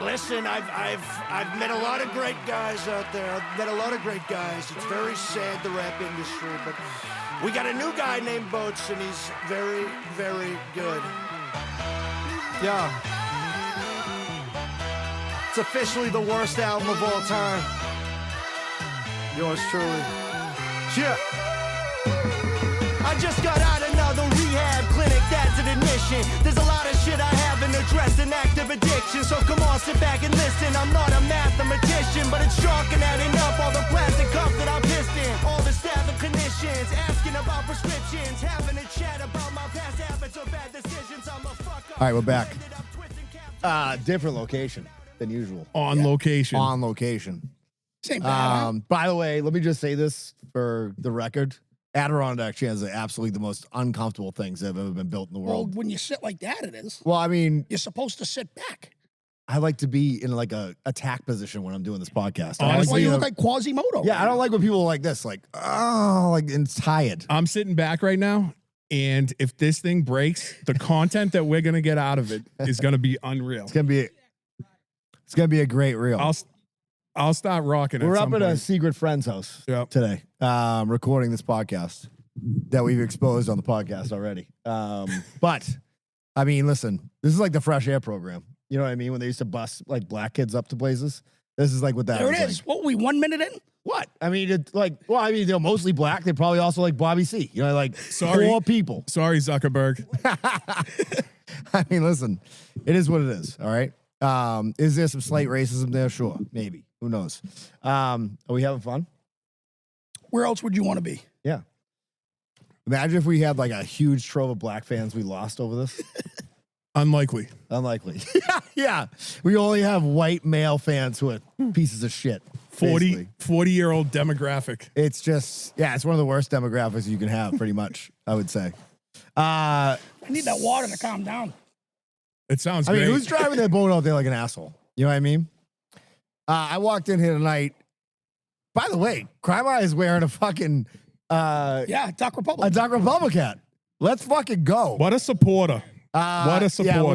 Listen, I've met a lot of great guys out there. I've met a lot of great guys. It's very sad, the rap industry, but we got a new guy named Boats, and he's very, very good. Yeah. It's officially the worst album of all time. Yours truly. Yeah. I just got out another rehab clinic, that's an admission. There's a lot of shit I haven't addressed, an active addiction. So come on, sit back and listen. I'm not a mathematician, but it's chalk and adding up all the plastic cups that I pissed in. All the staff and clinicians asking about prescriptions, having a chat about my past habits or bad decisions. I'm a fuck up. All right, we're back. Different location than usual. On location. On location. Same bad, By the way, let me just say this for the record. Adirondack chairs are absolutely the most uncomfortable things that have ever been built in the Well, world. when you sit like that, it is. Well, I mean, You're supposed to sit back. I like to be in like a attack position when I'm doing this podcast. Honestly, I That's why you being look like Quasimodo. yeah, I don't like when people are like this, like, oh, like, and tired. I'm sitting back right now, and if this thing breaks, the content that we're gonna get out of it is gonna be unreal. It's gonna be a great reel. I'll start rocking. We're at up some at a point. secret friend's house Yep. today, recording this podcast that we've exposed on the podcast already. But I mean, listen, this is like the fresh air program. You know what I mean? When they used to bus like black kids up to places, this is like what that There was it is. like. What, we 1 minute in? What? I mean, it's like, well, I mean, they're mostly black. They probably also like Bobby C. You know, like Sorry. 4 people. Sorry, Zuckerberg. I mean, listen, it is what it is. All right. Is there some slight racism there? Sure, maybe. Who knows? Are we having fun? Where else would you want to be? Yeah. Imagine if we had like a huge trove of black fans we lost over this. Unlikely. Unlikely. Yeah. We only have white male fans who are pieces of shit. 40-year-old demographic. It's just, yeah, it's one of the worst demographics you can have, pretty much, I would say. I need that water to calm down. It sounds I mean, great. who's driving their boat out there like an asshole? You know what I mean? I walked in here tonight. By the way, Kreimeyer is wearing a fucking Yeah, Duck Republic. a Duck Republic hat. Let's fucking go. What a supporter. What a supporter. Yeah, we're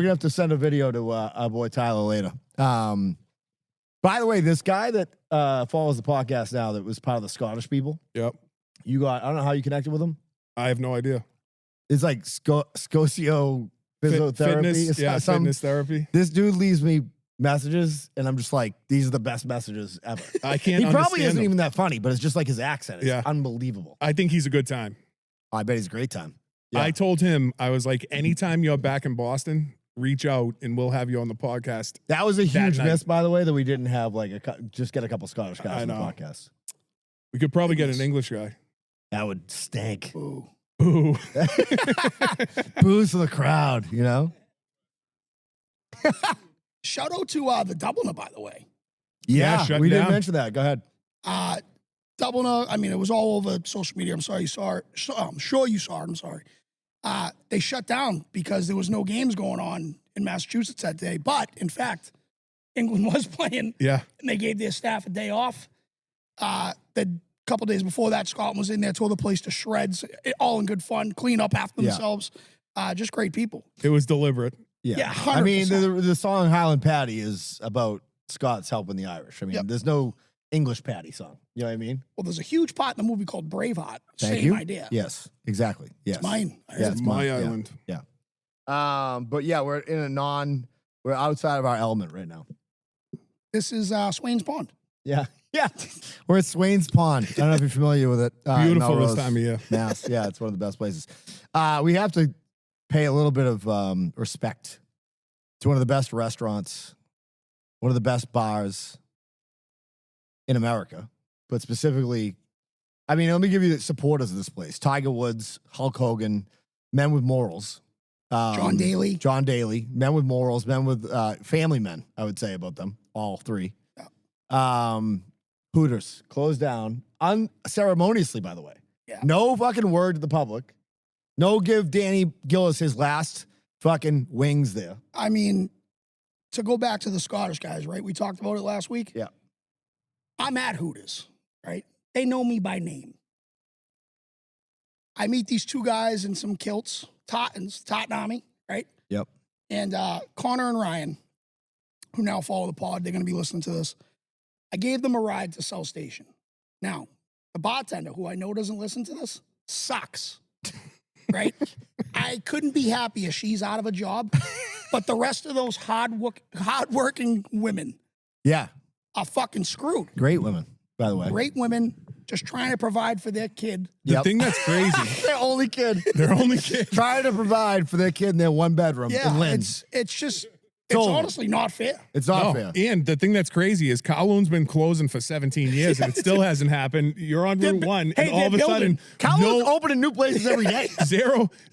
gonna have to send a video to our boy Tyler later. By the way, this guy that follows the podcast now that was part of the Scottish people, Yep. I don't know how you connected with him. I have no idea. It's like Scocio physiotherapy. Fitness, It's some- fitness therapy. This dude leaves me messages, and I'm just like, these are the best messages ever. I can't He probably understand isn't him. even that funny, but it's just like his accent. It's Yeah. unbelievable. I think he's a good time. I bet he's a great time. Yeah. I told him, I was like, anytime you're back in Boston, reach out and we'll have you on the podcast. That was a huge night. miss, by the way, that we didn't have like just get a couple Scottish guys I on the know. podcast. We could probably get an English guy. That would stink. Ooh. Ooh. Booze for the crowd, you know? Shout out to the Dubliner, by the way. Yeah, Yeah, shutting we didn't down. mention that. Go ahead. Dubliner, I mean, it was all over social media. I'm sorry you saw it. I'm sure you saw it. I'm sorry. They shut down because there was no games going on in Massachusetts that day. But, in fact, England was playing, Yeah. and they gave their staff a day off. The couple days before that, Scotland was in there, tore the place to shreds, all in good fun, clean up after Yeah. themselves. Just great people. It was deliberate. Yeah, I mean, 100%. the song Highland Patty is about Scots helping the Irish. I mean, Yep. there's no English Patty song. You know what I mean? Well, there's a huge part in the movie called Braveheart. Thank Same you. idea. Yes, exactly. Yes. It's mine. I Yeah, heard. it's My mine. Yeah. island. But yeah, we're outside of our element right now. This is Swains Pond. Yeah. Yeah. We're at Swains Pond. I don't know if you're familiar with it. in Beautiful Melrose, this time of year. Mass. Yeah, it's one of the best places. We have to pay a little bit of respect to one of the best restaurants, one of the best bars in America, but specifically, I mean, let me give you the supporters of this place. Tiger Woods, Hulk Hogan, Men with Morals. John Daly. John Daly, men with morals, men with family men, I would say about them, all three. Hooters closed down unceremoniously, by the way. Yeah. No fucking word to the public. No give Danny Gillis his last fucking wings there. I mean, to go back to the Scottish guys, right? We talked about it last week. Yeah. I'm at Hooters, right? They know me by name. I meet these two guys in some kilts, Tottenhami, right? Yep. And Connor and Ryan. who now follow the pod, they're going to be listening to this. I gave them a ride to South Station. Now, the bartender, who I know doesn't listen to this, sucks. Right? I couldn't be happier she's out of a job, but the rest of those hardworking women Yeah. are fucking screwed. Great women, by the way. Great women just trying to provide for their kid. The thing that's crazy, Their only kid. their only kid. Trying to provide for their kid in their one bedroom in Yeah, Lynn's. it's just, it's Totally. honestly not fair. It's not No, fair. and the thing that's crazy is Kowloon's been closing for 17 years and it still hasn't happened. You're on Route 1 and all of a sudden, Kowloon's opening new places every day.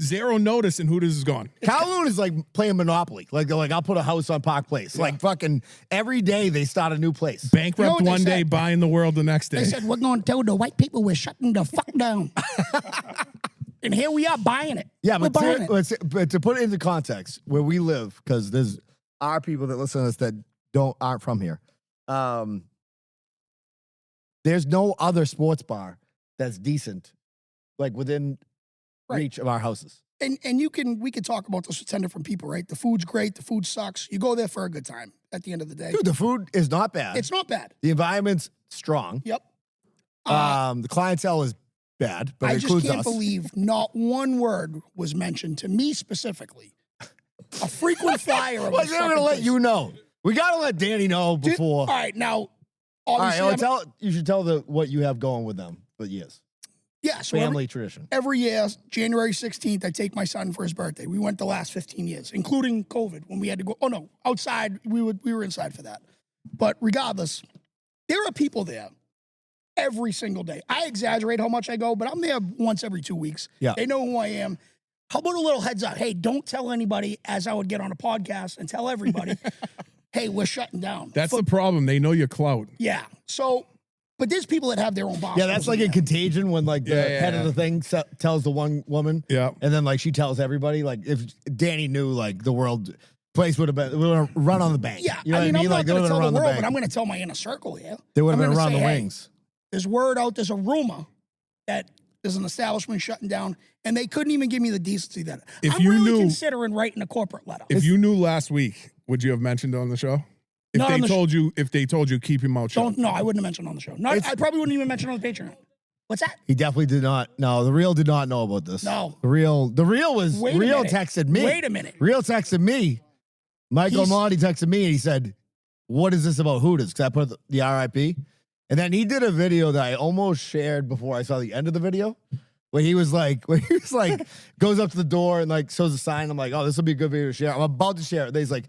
zero notice and Hooters is gone. Kowloon is like playing Monopoly. Like they're like, I'll put a house on Park Place. Like fucking every day they start a new place. Bankrupt You know what they one day, said? buying the world the next day. They said, we're going to tell the white people we're shutting the fuck down. And here we are buying it. Yeah, we're but buying it. but to put it into context, where we live, because there's our people that listen to us that aren't from here. There's no other sports bar that's decent, like within reach of our houses. And we could talk about this with 10 different people, right? The food's great. The food sucks. You go there for a good time at the end of the day. Dude, the food is not bad. It's not bad. The environment's strong. Yep. The clientele is bad, but I it just includes can't us. believe not one word was mentioned to me specifically. A frequent flyer of Well, this they're gonna fucking let place. you know. We gotta let Danny know Dude, before. all right, now, All right, obviously, you should tell what you have going with them for years. yeah, so Family tradition. every year, January 16th, I take my son for his birthday. We went the last 15 years, including COVID, when we had to go. Oh, no, outside. We were inside for that. But regardless, there are people there every single day. I exaggerate how much I go, but I'm there once every 2 weeks. Yeah. They know who I am. How about a little heads up? Hey, don't tell anybody, as I would get on a podcast and tell everybody, hey, we're shutting down. That's the problem. They know your clout. Yeah. So, but there's people that have their own box. Yeah, that's like in Contagion when like the Yeah, head of the thing tells the one woman. Yeah. And then like she tells everybody. Like if Danny knew, like the world place would have run on the bank. Yeah. You know what I mean? I'm not Like they going would to have tell run the the world, bank. but I'm going to tell my inner circle here. They would have I'm been gonna around say, the hey, wings. There's word out, there's a rumor that there's an establishment shutting down, and they couldn't even give me the decency that If I'm you really knew- considering writing a corporate letter. If you knew last week, would you have mentioned it on the show? If Not they on the told you, if they told you, keep your mouth shut. No, I wouldn't have mentioned it on the show. I probably wouldn't even mention it on the Patreon. What's that? He definitely did not. No, the real did not know about this. No. The real was Wait a real minute. texted me. Wait a minute. Real texted me. Michael He's- Monty texted me and he said, "What is this about Hooters?" Because I put the RIP, and then he did a video that I almost shared before I saw the end of the video, where he was like, goes up to the door and like shows a sign. I'm like, oh, this will be a good video to share. I'm about to share it. Then he's like,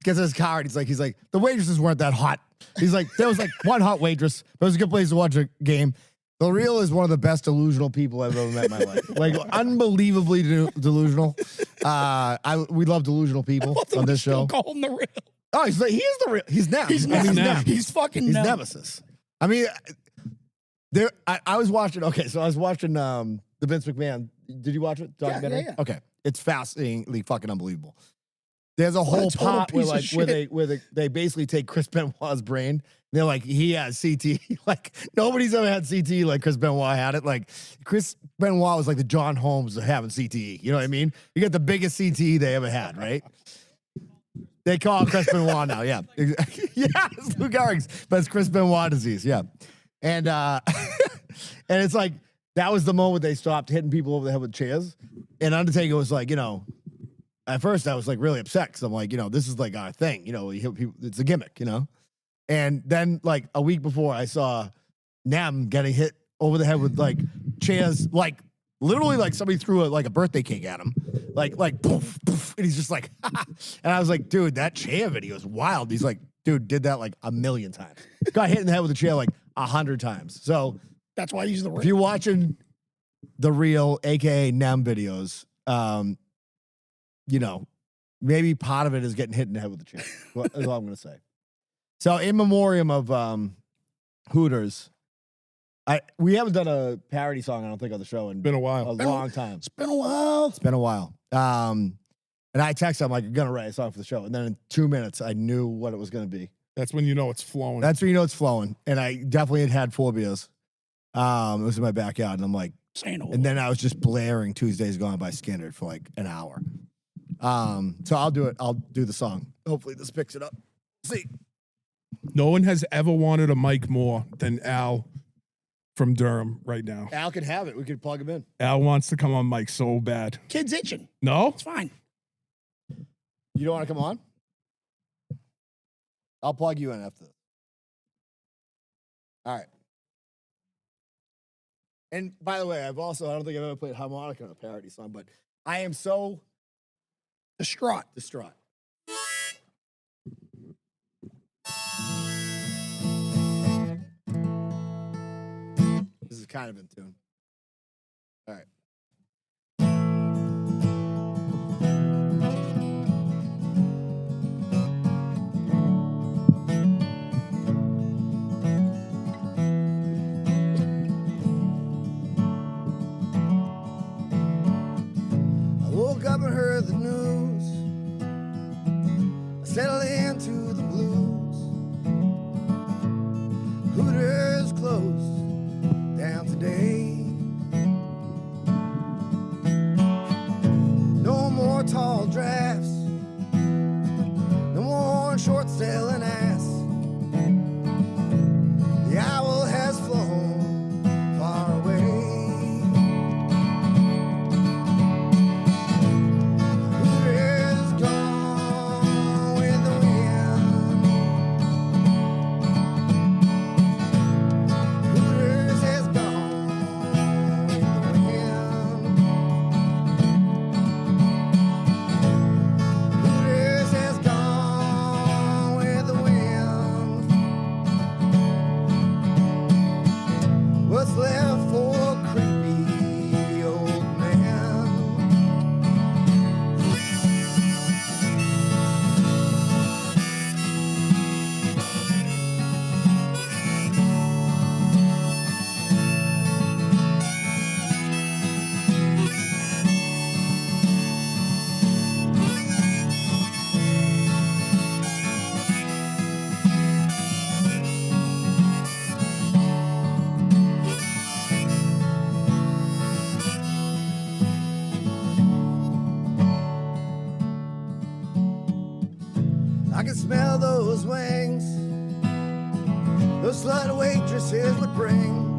gets in his car and he's like, the waitresses weren't that hot. He's like, there was like one hot waitress, but it was a good place to watch a game. The Real is one of the best delusional people I've ever met in my life. Like unbelievably delusional. We love delusional people on this show. Call him the real. Oh, he is the Real. He's Nem. He's I mean, Nem. Nem. He's fucking He's Nem. Nemesis. I mean, I was watching. Okay, so I was watching the Vince McMahon. Did you watch it? Documentary? yeah. Okay, it's fascinatingly fucking unbelievable. There's a What a whole total part where piece of like shit. where they basically take Chris Benoit's brain. They're like, he has CTE. Like nobody's ever had CTE like Chris Benoit had it. Like Chris Benoit was like the John Holmes of having CTE. You know what I mean? You got the biggest CTE they ever had, right? They call it Chris Benoit now. Yeah, yeah, it's Lou Gehrig's, but it's Chris Benoit disease. Yeah, and and it's like that was the moment they stopped hitting people over the head with chairs. And Undertaker was like, at first I was like really upset because I'm like, this is like our thing. We hit people, it's a gimmick, And then like a week before, I saw Nem getting hit over the head with like chairs, like literally like somebody threw a birthday cake at him, like poof, poof, and he's just like, and I was like, dude, that chair video is wild. He's like, dude, did that like 1,000,000 times. Got hit in the head with a chair like 100 times. So That's why he's the if real. you're watching the Real, aka Nem videos, maybe part of it is getting hit in the head with a chair. That's all I'm gonna say. So in memoriam of Hooters, we haven't done a parody song, I don't think, on the show in Been a a while. long time. It's been a while. It's been a while. And I texted him like, I'm gonna write a song for the show. And then in 2 minutes, I knew what it was gonna be. That's when you know it's flowing. That's when you know it's flowing. And I definitely had 4 beers. It was in my backyard, and I'm like, and then I was just blaring Tuesdays Gone by Skinner for like an hour. So I'll do it. I'll do the song. Hopefully this picks it up. See, No one has ever wanted a mic more than Al from Durham right now. Al could have it. We could plug him in. Al wants to come on mic so bad. Kid's itching. No? It's fine. You don't want to come on? I'll plug you in after this. All right. And by the way, I don't think I've ever played harmonica on a parody song, but I am so Distraught. distraught. This is kind of in tune. All right. I woke up and heard the news. I settled into the blues. Hooters closed down today. No more tall drafts. No more short selling ass. The owl has flown far away. Hooters gone with the wind. Hooters has gone with the wind. Hooters has gone with the wind. What's left for a creepy old man? I can smell those wings those slut waitresses would bring.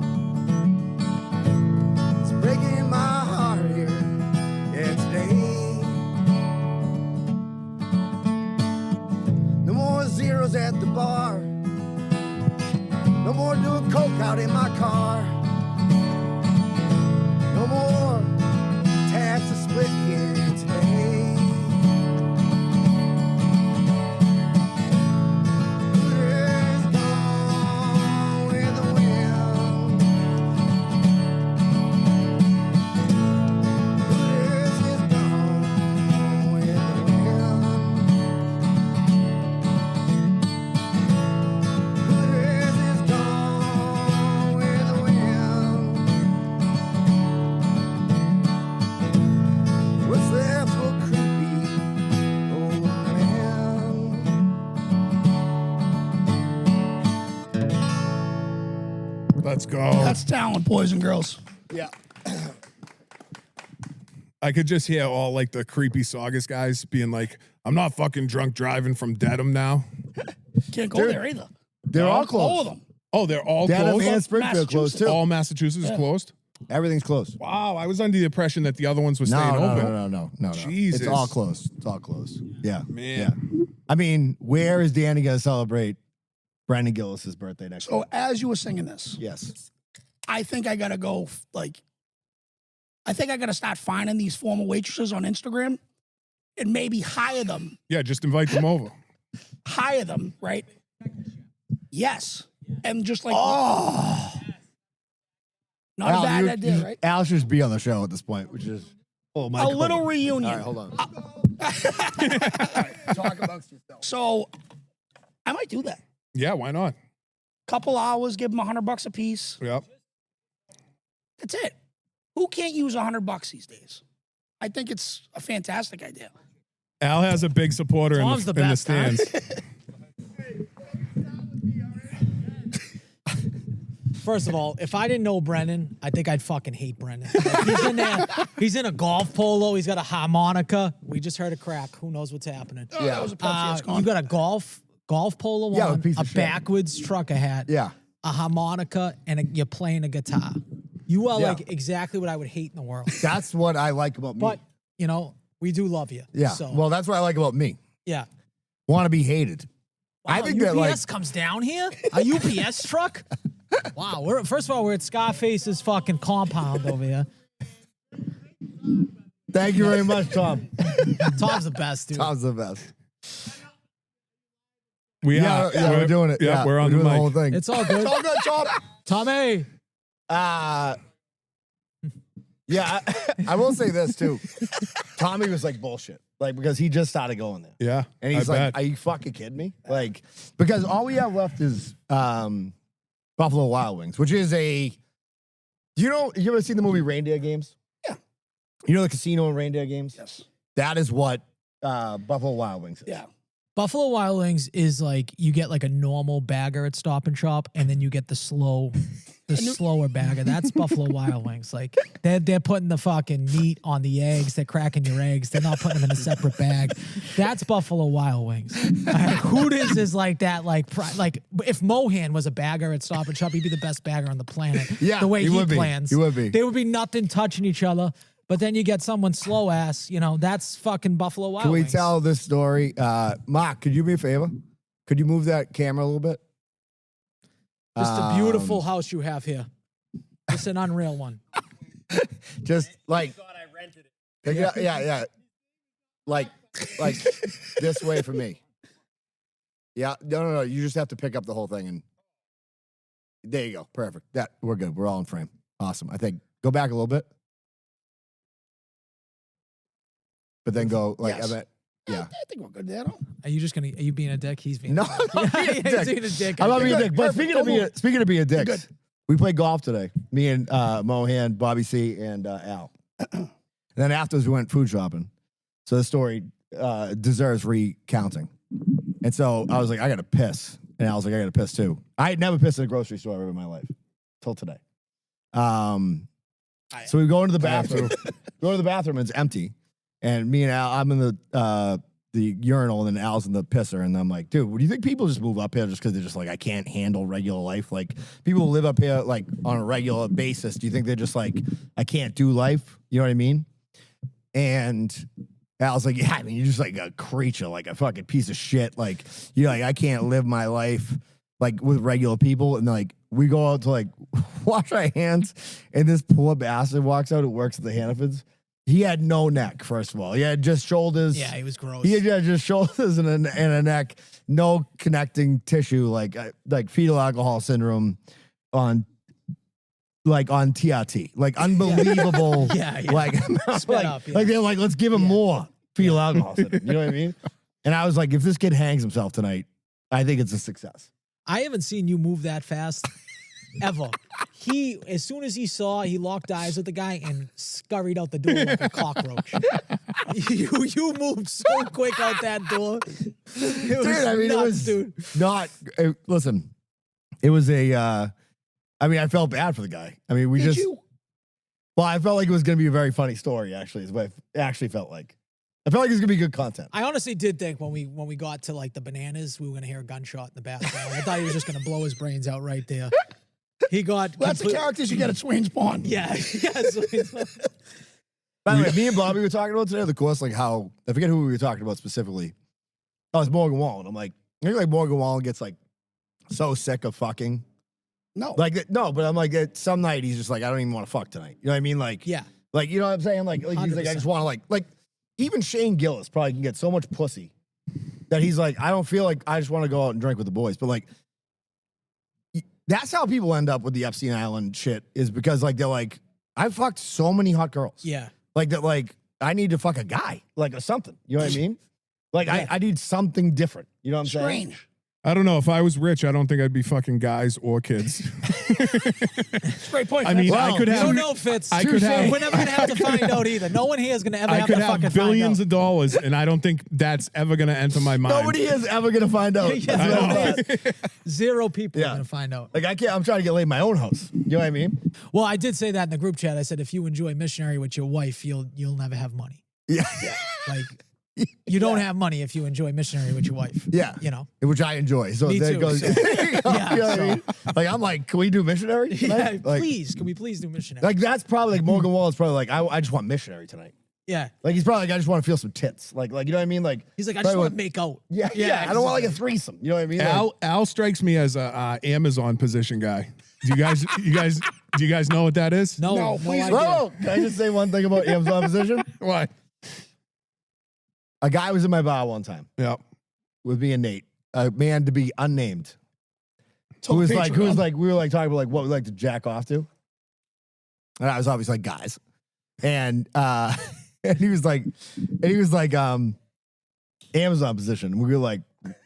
It's breaking my heart here, yeah, today. No more zeros at the bar. No more doing coke out in my car. No more tabs to split here today. Hooters gone with the wind. Hooters is gone with the wind. Hooters is gone with the wind. What's left for creepy old man? Let's go. That's talent, boys and girls. Yeah. I could just hear all like the creepy Saugus guys being like, I'm not fucking drunk driving from Dedham now. Can't go Dude. there either. They're all All of closed. them. Oh, they're all Dedham closed? and Springfield closed too. All Massachusetts is closed? Everything's closed. Wow, I was under the impression that the other ones were staying open. No. Jesus. It's all closed. It's all closed. Yeah. Man. Yeah. I mean, where is Danny going to celebrate Brandon Gillis' birthday next So week? as you were singing this, Yes. I think I gotta go. I think I gotta start finding these former waitresses on Instagram, and maybe hire them. Yeah, just invite them over. Hire them, right? Yes, and just like Oh. not a bad idea, right? Al should just be on the show at this point, which is A little reunion. All right, hold on. Talk amongst yourselves. So I might do that. Yeah, why not? Couple hours, give them $100 a piece. Yep. That's it. Who can't use $100 these days? I think it's a fantastic idea. Al has a big supporter in Tom's the, the in the best, huh? stands. First of all, if I didn't know Brennan, I think I'd fucking hate Brennan. Like, he's in there. He's in a golf polo. He's got a harmonica. We just heard a crack. Who knows what's happening? That was a Pepsi. It's gone. You got a golf golf polo Yeah, a on, piece a of shit. backwards trucker hat, Yeah. a harmonica, and you're playing a guitar. You are Yeah. like exactly what I would hate in the world. That's what I like about me. But, you know, we do love you. Yeah. So, Well, that's what I like about me. yeah. Want to be hated. I Wow, think UPS that like comes down here? A UPS truck? Wow. First of all, we're at Scarface's fucking compound over here. Thank you very much, Tom. Tom's the best, dude. Tom's the best. We Yeah, are. we're doing it. Yeah, we're on doing the the mic. whole thing. It's all good. It's all good, Tom. Tommy. Yeah, I will say this too. Tommy was like bullshit, like because he just started going there, Yeah. and he's I like, bet. "Are you fucking kidding me?" Like because all we have left is Buffalo Wild Wings, which is you ever seen the movie Reindeer Games? Yeah. You know the casino in Reindeer Games? Yes. That is what Buffalo Wild Wings is. Yeah. Buffalo Wild Wings is like you get like a normal bagger at Stop and Shop, and then you get the slower bagger. That's Buffalo Wild Wings. Like they're putting the fucking meat on the eggs. They're cracking your eggs. They're not putting them in a separate bag. That's Buffalo Wild Wings. Hooters is like that. Like if Mohan was a bagger at Stop and Shop, he'd be the best bagger on the planet. Yeah, the way he he would be. plans, He would be. There would be nothing touching each other. But then you get someone slow ass. You know that's fucking Buffalo Wild Can we Wings. tell this story? Mark, could you do me a favor? Could you move that camera a little bit? Just a beautiful house you have here. It's an unreal one. Just like yeah. Like this way for me. Yeah, no. You just have to pick up the whole thing, and there you go. Perfect. That we're good. We're all in frame. Awesome. I think go back a little bit, but then go like Yes. I bet. Yeah. I think we're good there. No? Are you being a dick? He's being No, a dick. I'm not being a He's dick. being a dick. I'm not being a Good. dick. But Perfect. speaking of being a dick, good. we played golf today. Me and Mohan, Bobby C, and Al. And then afterwards, we went food shopping. So the story deserves recounting. And so I was like, I got to piss. And I was like, I got to piss too. I had never pissed in a grocery store ever in my life till today. So we go into the bathroom. Go to the bathroom and it's empty. And me and Al, I'm in the urinal and then Al's in the pisser. And I'm like, dude, do you think people just move up here just because they're just like, I can't handle regular life? Like people who live up here like on a regular basis. Do you think they're just like, I can't do life? You know what I mean? And Al's like, yeah, I mean, you're just like a creature, like a fucking piece of shit. Like, you're like, I can't live my life like with regular people. And like, we go out to like wash our hands, and this poor bastard walks out who works at the Hannaford's. He had no neck, first of all. He had just shoulders. Yeah, he was gross. He had just shoulders and a neck, no connecting tissue, like fetal alcohol syndrome on TRT, like unbelievable. Yeah. Like, Sped up, yeah. like they're like, let's give him more fetal alcohol syndrome. You know what I mean? And I was like, if this kid hangs himself tonight, I think it's a success. I haven't seen you move that fast ever. As soon as he locked eyes with the guy and scurried out the door like a cockroach. you moved so quick out that door. It was Dude, I mean, nuts, it was dude. not. Listen, it was I mean, I felt bad for the guy. I mean, Did you? Well, I felt like it was going to be a very funny story. Actually, is what it actually felt like. I felt like it was going to be good content. I honestly did think when we got to like the bananas, we were gonna hear a gunshot in the bathroom. I thought he was just gonna blow his brains out right there. He got Well, that's the characters you get at Swains Pond. Yeah. By the way, me and Bobby were talking about today, of course, like how I forget who we were talking about specifically. Oh, it's Morgan Wallen. I'm like, I think like Morgan Wallen gets like so sick of fucking. No. Like no, but I'm like some night he's just like, I don't even want to fuck tonight. You know what I mean? Like Yeah. like you know what I'm saying? Like he's like, I just want to like even Shane Gillis probably can get so much pussy that he's like, I don't feel like I just want to go out and drink with the boys. But like that's how people end up with the Epstein Island shit, is because like they're like, I fucked so many hot girls. Yeah. Like that, like I need to fuck a guy, like or something. You know what I mean? Like Yeah. I need something different. You know what I'm saying? Strange. I don't know. If I was rich, I don't think I'd be fucking guys or kids. Great point. I mean, Well, I could You have. don't know, Fitz. I could have. We're never gonna have to find out either. No one here is gonna ever I have could to fucking have billions find of dollars, and I don't think that's ever going to enter my mind. Nobody is ever gonna find out. Yeah, That's what I it know. is. out. Zero people Yeah. are gonna find out. Like I can't. I'm trying to get laid in my own house. You know what I mean? Well, I did say that in the group chat. I said if you enjoy missionary with your wife, you'll never have money. Yeah. Like You don't have money if you enjoy missionary with your wife. Yeah. You know. Which I enjoy. So Me there too, goes. so- You know what I mean? Like I'm like, can we do missionary? Yeah, tonight? Like, please. Can we please do missionary? like that's probably like Morgan Wallen's probably like, I just want missionary tonight. yeah. Like he's probably like, I just want to feel some tits. Like you know what I mean? Like He's like, I probably just want would- to make out. Yeah. I don't want like a threesome. You know what I mean? Like, Al strikes me as a Amazon position guy. Do you guys know what that is? No, No please. idea. oh, can I just say one thing about Amazon position? What? A guy was in my bar one time Yeah. with me and Nate, a man to be unnamed. Took Who was a like, picture of him. we were like talking about like what we like to jack off to. And I was obviously like guys. And and he was like Amazon position. We were like,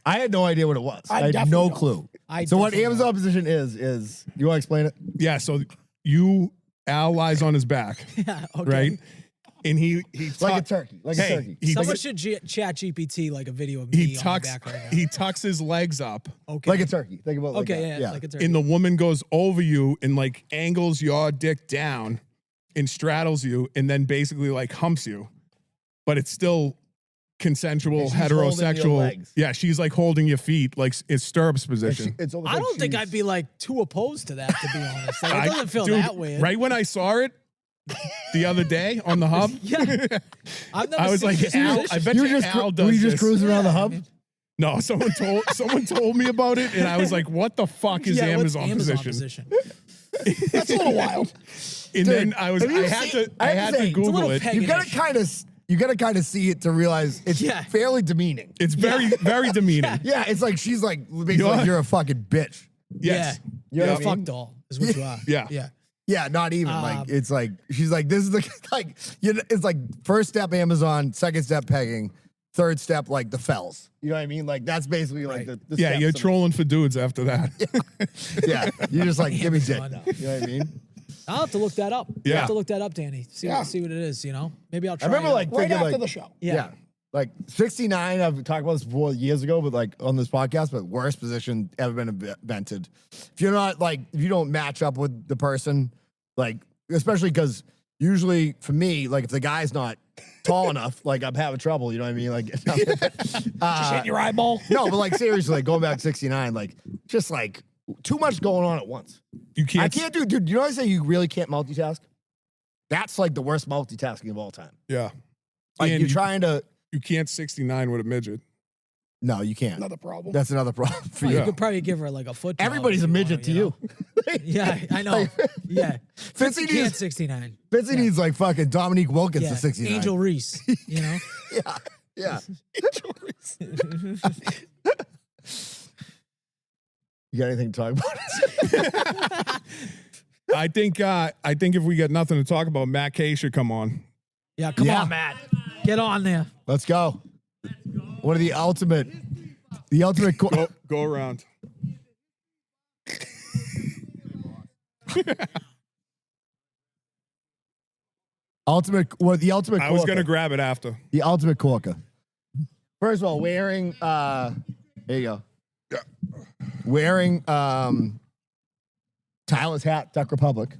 I had no idea what it was. I had definitely no don't. clue. I So what definitely Amazon position is you want to explain it? Yeah. So Al lies on his back, Yeah, okay. right? And he Like a turkey. Like a Hey, turkey. he, Someone should chat GPT like a video of he me on my tucks back right now. he tucks his legs up, Okay. Like a turkey. Think about it like okay, that. yeah, like a turkey. and the woman goes over you and like angles your dick down and straddles you, and then basically like humps you, but it's still consensual And she's holding your heterosexual. legs. Yeah, she's like holding your feet like it's stirrups position. It's almost I like don't think she's- I'd be like too opposed to that, to be honest. Like, I- it doesn't feel dude, that weird. Right when I saw it the other day on the hub, Yeah. I've never I was seen like, this Al, position. I bet You you were just, Al were does you just this. cruising around the Yeah, I hub? mean- No, someone told me about it, and I was like, "What the fuck is Yeah, what's Amazon position?" That's a little wild. And then I have you had seen- to I have to say, it's a Google little it. peg- You gotta Paganish. kind of see it to realize it's Yeah. fairly demeaning. It's very very demeaning. Yeah, it's like she's like basically You're- like, you're a fucking bitch. Yes. Yeah. You know You're what a I fuck mean? doll, is what you are. Yeah. Yeah. Yeah, not even like Um, it's like she's like this is the like it's like first step Amazon, second step pegging, third step like the fells. You know what I mean? Like that's basically like the Yeah, steps you're of- trolling for dudes after that. Yeah, you're just like give me dick. Amazon. You know what I mean? I'll have to look that up. Yeah. I'll have to look that up, Danny. See, Yeah. see what it is, you know? Maybe I'll try I remember it out. like Right thinking after like the show. Yeah. like 69. I've talked about this before years ago, but like on this podcast, but worst position ever been invented. If you're not like, if you don't match up with the person, like, especially because usually for me, like if the guy's not tall enough, like I'm having trouble, you know what I mean? Like, Just hitting your eyeball. no, but like seriously, like going back to 69, like just like too much going on at once. You can't. I can't do, dude, you know what I say? You really can't multitask? That's like the worst multitasking of all time. Yeah. Like And you're trying to, You can't 69 with a midget. no, you can't. Another problem. That's another problem for Well, you. you could probably give her like a foot. job Everybody's if a you midget want, to you. Yeah, I know. Yeah. Fitzy Can't needs, 69. Fitzy needs like fucking Dominique Wilkins Yeah. to 69. Angel Reese, you know? Yeah. You got anything to talk about? I think if we get nothing to talk about, Matt K should come on. Yeah, come Yeah. on, Matt. Get on there. Let's go. One of the ultimate. Go around. The ultimate. I was corker. gonna grab it after. The ultimate corker. First of all, wearing. There you go. Yeah. Wearing Tyler's hat, Duck Republic.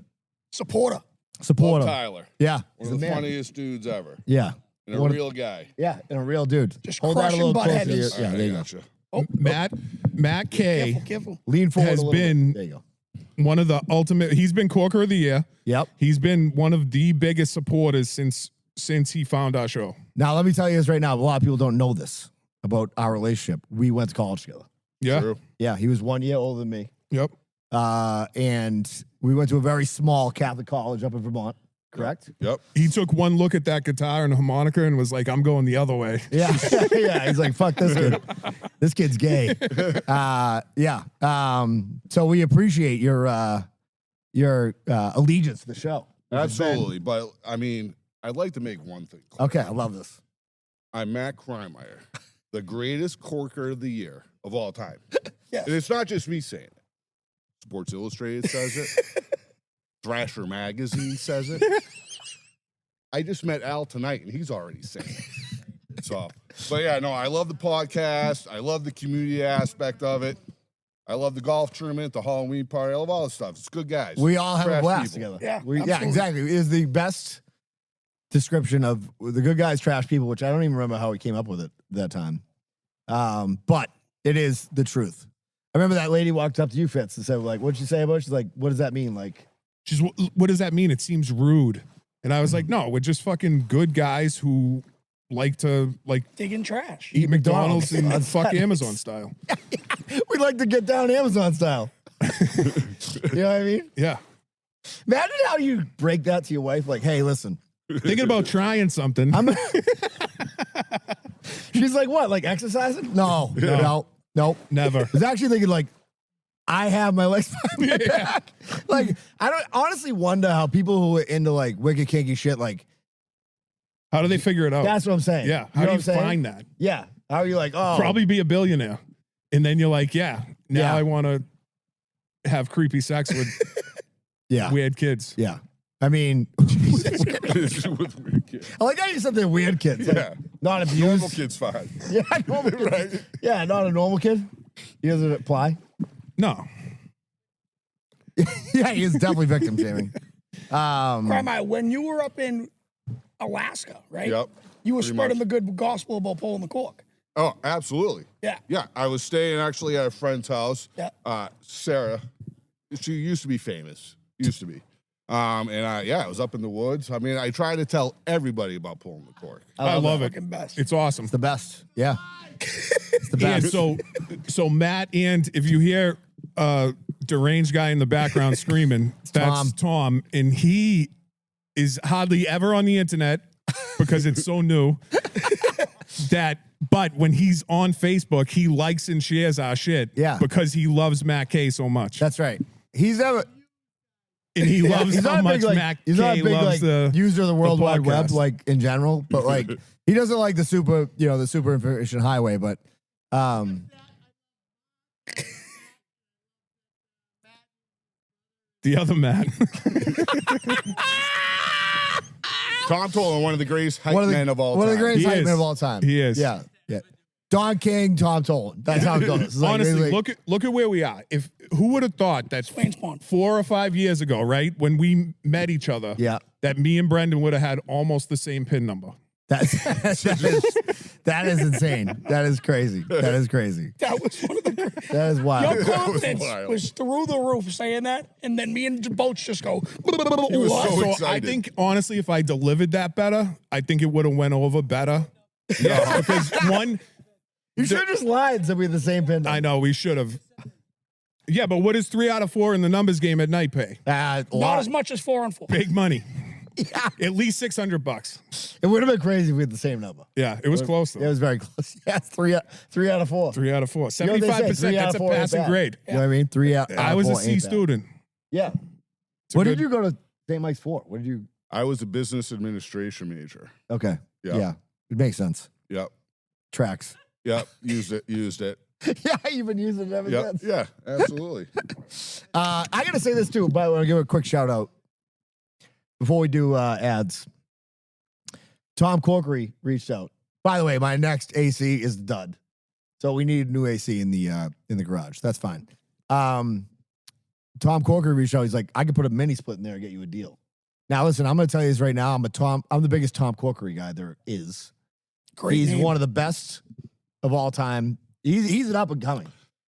Supporter. Supporter. Love Tyler. Yeah. One He's of the the man. funniest dudes ever. Yeah. And a One of- real guy. Yeah, and a real dude. Just Hold that a crushing little butt closer to your, headers. yeah, All right, there you I go. gotcha. Matt K Careful, careful. Lean forward Has a little been- bit. There you go. one of the ultimate. He's been Corker of the Year. Yep. He's been one of the biggest supporters since he found our show. Now, let me tell you this right now. A lot of people don't know this about our relationship. We went to college together. Yeah. True. Yeah, he was 1 year older than me. Yep. And we went to a very small Catholic college up in Vermont, correct? Yep. He took one look at that guitar and harmonica and was like, "I'm going the other way." Yeah. Yeah. He's like, fuck this kid. This kid's gay. Yeah. So we appreciate your allegiance to the show. Absolutely. But I mean, I'd like to make one thing clear. Okay, I love this. I'm Matt Kreimeyer, the greatest corker of the year of all time. Yes. And it's not just me saying it. Sports Illustrated says it. Thrasher Magazine says it. I just met Al tonight, and he's already saying it. So, but yeah, no, I love the podcast. I love the community aspect of it. I love the golf tournament, the Halloween party. I love all this stuff. It's good guys. We all have a Trash blast people. together. Yeah, Yeah, absolutely. exactly. It is the best description of the good guys trash people, which I don't even remember how he came up with it that time. But it is the truth. I remember that lady walked up to you, Fitz, and said, like, what'd you say about it? She's like, what does that mean? Like, She's, what does that mean? It seems rude. And I was like, no, we're just fucking good guys who like to Digging trash. eat McDonald's and on fuck Saturdays. Amazon style. we like to get down Amazon style. You know what I mean? Yeah. Imagine how you break that to your wife. Like, hey, listen, Thinking about trying something. she's like, what? Like exercising? No. Never. I was actually thinking, like, I have my legs behind my back. Like, I don't honestly wonder how people who are into like wicked kinky shit, like, How do they figure it out? that's what I'm saying. Yeah. You How know do what you I'm saying? find that? Yeah. How are you like, oh, Probably be a billionaire. And then you're like, yeah, now Yeah. I want to have creepy sex with yeah. weird kids. Yeah. I mean, With weird kids. I like how you said they're weird kids. Like, Yeah. not abused. Normal kid's fine. Yeah, normal kid. Right? Yeah, not a normal kid. He doesn't apply. No. Yeah, he is definitely victim shaming. Kreimeyer, when you were up in Alaska, right? Yep. You were Pretty spreading much. the good gospel about pulling the cork. Oh, absolutely. Yeah. Yeah. I was staying actually at a friend's house. Yeah. Sarah, she used to be famous. Used to be. And I was up in the woods. I mean, I try to tell everybody about pulling the cork. I love it. Fucking best. It's awesome. It's the best. Yeah. It's the And best. so Matt, and if you hear deranged guy in the background screaming, that's Tom, and he is hardly ever on the internet because it's so new. But when he's on Facebook, he likes and shares our shit. Yeah. Because he loves Matt K so much. That's right. He's never. And he loves he's how not a much big, like, Matt he's not K a big loves like the user of the World Wide Web, podcast. like in general, but like he doesn't like the super information highway. But the other Matt. Tom Tolan, one of the greatest hype one of the men of all one time. of the greatest He hype is. men of all time. He is. Yeah. Don King, Tom Tolan. That's how it goes. It's like, Honestly, really- look at where we are. If who would have thought that Swains Pond. 4 or 5 years ago, right, when we met each other, Yeah. that me and Brendan would have had almost the same PIN number. that is insane. That is crazy. That is crazy. That was one of the That is Your wild. confidence wild. was through the roof saying that, and then me and Boats just go. was "What?" so So I excited. think honestly, if I delivered that better, I think it would have went over better. Yeah, because one, You should have just lied and said we had the same pin. I know we should have. Yeah, but what is 3 out of 4 in the numbers game at night pay? Not as much as 4 and 4. Big money. At least $600. It would have been crazy if we had the same number. Yeah, it was close though. It was very close. Yeah, it's three out of 4. 3 out of 4. You know what they say, 75%. 3 out That's of a 4 ain't passing bad. grade. You know what I mean? 3 out. I was a of 4 C ain't bad. student. Yeah. It's a What good- did you go to St. Mike's for? What did you? I was a business administration major. Okay. Yeah. Yeah. It makes sense. Yep. Tracks. Yep. Used it. Yeah, you've been using it ever Yep. since. Yeah. Absolutely. I gotta say this too, but I want to give a quick shout out before we do ads. Tom Corkery reached out. By the way, my next AC is dud, so we need new AC in the garage. That's fine. Tom Corkery reached out. He's like, I could put a mini split in there and get you a deal. Now, listen, I'm going to tell you this right now. I'm the biggest Tom Corkery guy there is. Great He's name. one of the best of all time. He's an up and coming.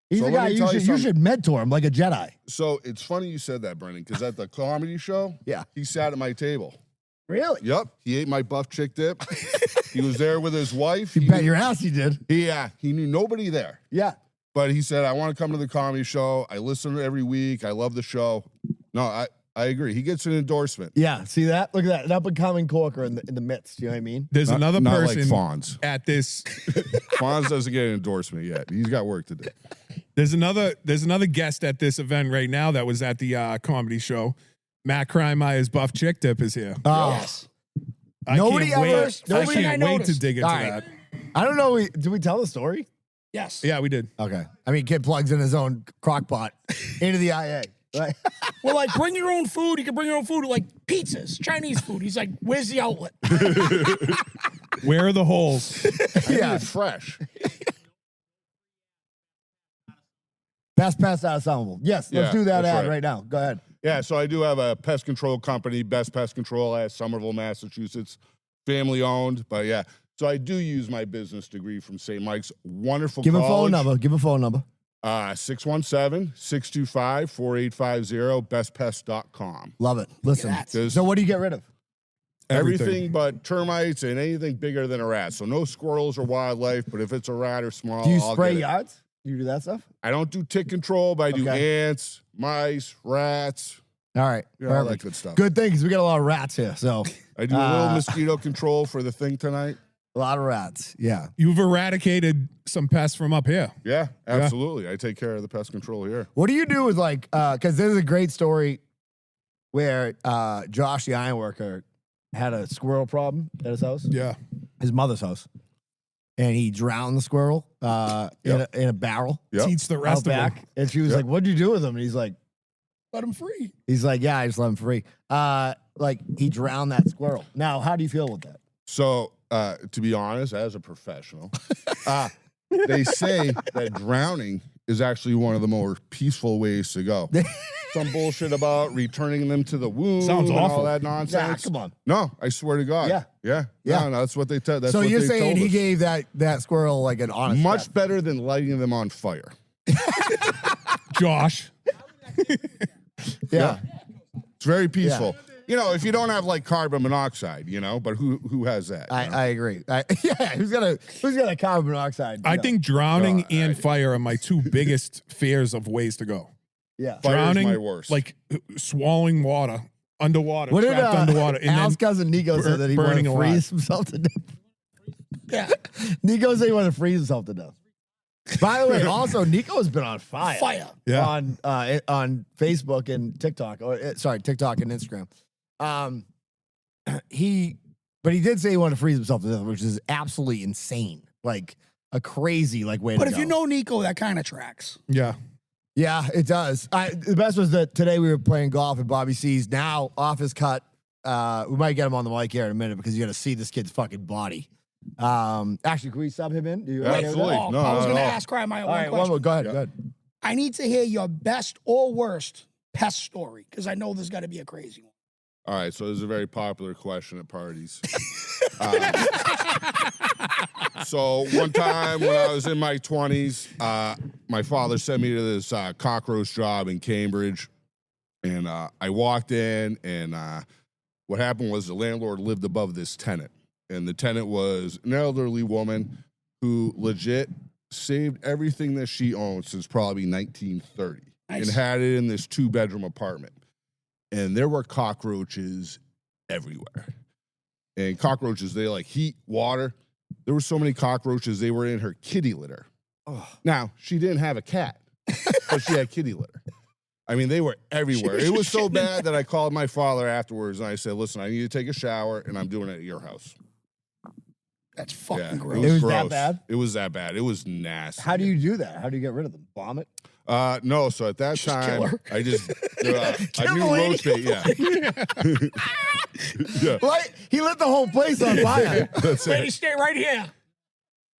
He's So a let guy me you tell you should something. mentor him like a Jedi. So it's funny you said that, Brendan, because at the comedy show, Yeah. he sat at my table. Really? Yep. He ate my buff chick dip. He was there with his wife. You He bet knew- your ass he did. he knew nobody there. Yeah. But he said, I want to come to the comedy show. I listen to it every week. I love the show. No, I agree. He gets an endorsement. Yeah. See that? Look at that. An up and coming corker in the midst. You know what I mean? There's another Not person like Fonz. at this. Fonz doesn't get an endorsement yet. He's got work to do. There's another guest at this event right now that was at the comedy show. Matt Kreimeyer's Buff Chick Dip is here. Oh. Yes. I Nobody can't wait. ever- I nobody- can't I wait to noticed. dig into All right. that. I don't know. Did we tell the story? Yes. Yeah, we did. Okay. I mean, kid plugs in his own crock pot into the IA. Right? Well, like, bring your own food. You can bring your own food, like pizzas, Chinese food. He's like, where's the outlet? Where are the holes? Yeah. It's fresh. Pass out of Soundable. Yes. Let's Yeah, do that that's ad right. right now. Go ahead. Yeah, so I do have a pest control company, Best Pest Control at Somerville, Massachusetts, family owned. But yeah, so I do use my business degree from St. Mike's. Wonderful Give a college. phone number. Give a phone number. 617-625-4850, bestpest.com. Love it. Listen. Because So what do you get rid of? everything but termites and anything bigger than a rat. So no squirrels or wildlife, but if it's a rat or small, Do you I'll spray get it. yards? Do you do that stuff? I don't do tick control, but I do Okay. ants, mice, rats, All right. you know, all that Perfect. good stuff. Good thing because we got a lot of rats here. So I do a little mosquito control for the thing tonight. a lot of rats. Yeah. You've eradicated some pests from up here. Yeah, absolutely. I take care of the pest control here. What do you do with like, because there's a great story where Josh, the ironworker, had a squirrel problem at his house, Yeah. his mother's house. And he drowned the squirrel in a barrel Yep. Teach the out rest of back. them. And she was like, what'd you do with him? And he's like, Let him free. yeah, I just let him free. Like he drowned that squirrel. Now, how do you feel with that? So, to be honest, as a professional, they say that drowning is actually one of the more peaceful ways to go. Some bullshit about returning them to the womb. Sounds and awful. all that Nah, nonsense. come on. No, I swear to God. Yeah. Yeah. Yeah. No, that's what they tell. That's So what you're they saying told he us. gave that squirrel like an honest Much death. better than lighting them on fire. Josh. Yeah. It's very peaceful. You know, if you don't have like carbon monoxide, you know, but who has that? you know? I agree. Yeah, who's got a carbon monoxide? I No. think drowning Oh, and fire are my two biggest fears of ways to go. Yeah. Fire's Drowning, my worst. like swallowing water, underwater, What did trapped underwater, and Al's then cousin Nico said that he wanted burning to alive. freeze himself to death? Yeah. Nico said he wanted to freeze himself to death. By the way, also Nico has been on fire. Fire. Yeah. On Facebook and TikTok, TikTok and Instagram. He did say he wanted to freeze himself to death, which is absolutely insane. Like a crazy way But to if go. you know Nico, that kind of tracks. Yeah. Yeah, it does. The best was that today we were playing golf at Bobby C's. Now off his cut. We might get him on the mic here in a minute because you got to see this kid's fucking body. Actually, can we sub him in? Do you Yeah, okay with that? absolutely. Oh, No, I was not going to at all. ask Kreimeyer All one right, question. one more. Go ahead. Yeah. Go ahead. I need to hear your best or worst pest story because I know there's got to be a crazy one. All right, so this is a very popular question at parties. So one time when I was in my 20s, my father sent me to this cockroach job in Cambridge, and I walked in, and what happened was the landlord lived above this tenant, and the tenant was an elderly woman who legit saved everything that she owned since probably 1930 Nice. and had it in this 2-bedroom apartment. And there were cockroaches everywhere. And cockroaches, they like heat, water. There were so many cockroaches, they were in her kitty litter. Now, she didn't have a cat, but she had kitty litter. I mean, they were everywhere. It was so bad that I called my father afterwards and I said, listen, I need to take a shower and I'm doing it at your house. That's fucking Yeah, gross. It was that gross. bad? It was that bad. It was nasty. How do you do that? How do you get rid of them? Vomit? No, so at that Just kill time, her. I just, I Kill knew the lady. roast bait, yeah. Like he lit the whole place on fire. That's Lady, it. stay right here.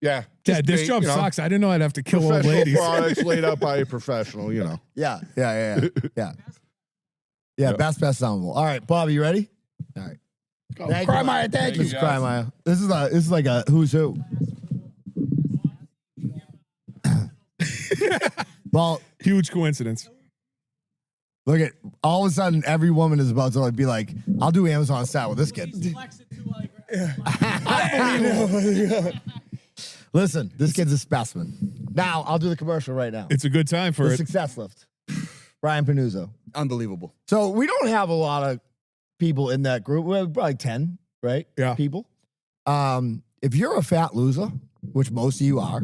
Yeah. Dad, Just this bait, job you know, sucks. I didn't know I'd have to kill old Professional ladies. products laid out by a professional, you know. Yeah. Best soundable. All right, Bob, you ready? All right. Go. Thank you, Kreimeyer, thank you. This is Kreimeyer. This is like a who's who. Well, Huge coincidence. look at all of a sudden every woman is about to be like, I'll do Amazon style with this kid. Listen, this kid's a specimen. Now I'll do the commercial right now. It's a good time for The it. success lift. Brian Panuzzo. Unbelievable. So we don't have a lot of people in that group. We have probably 10, right? Yeah. People. If you're a fat loser, which most of you are,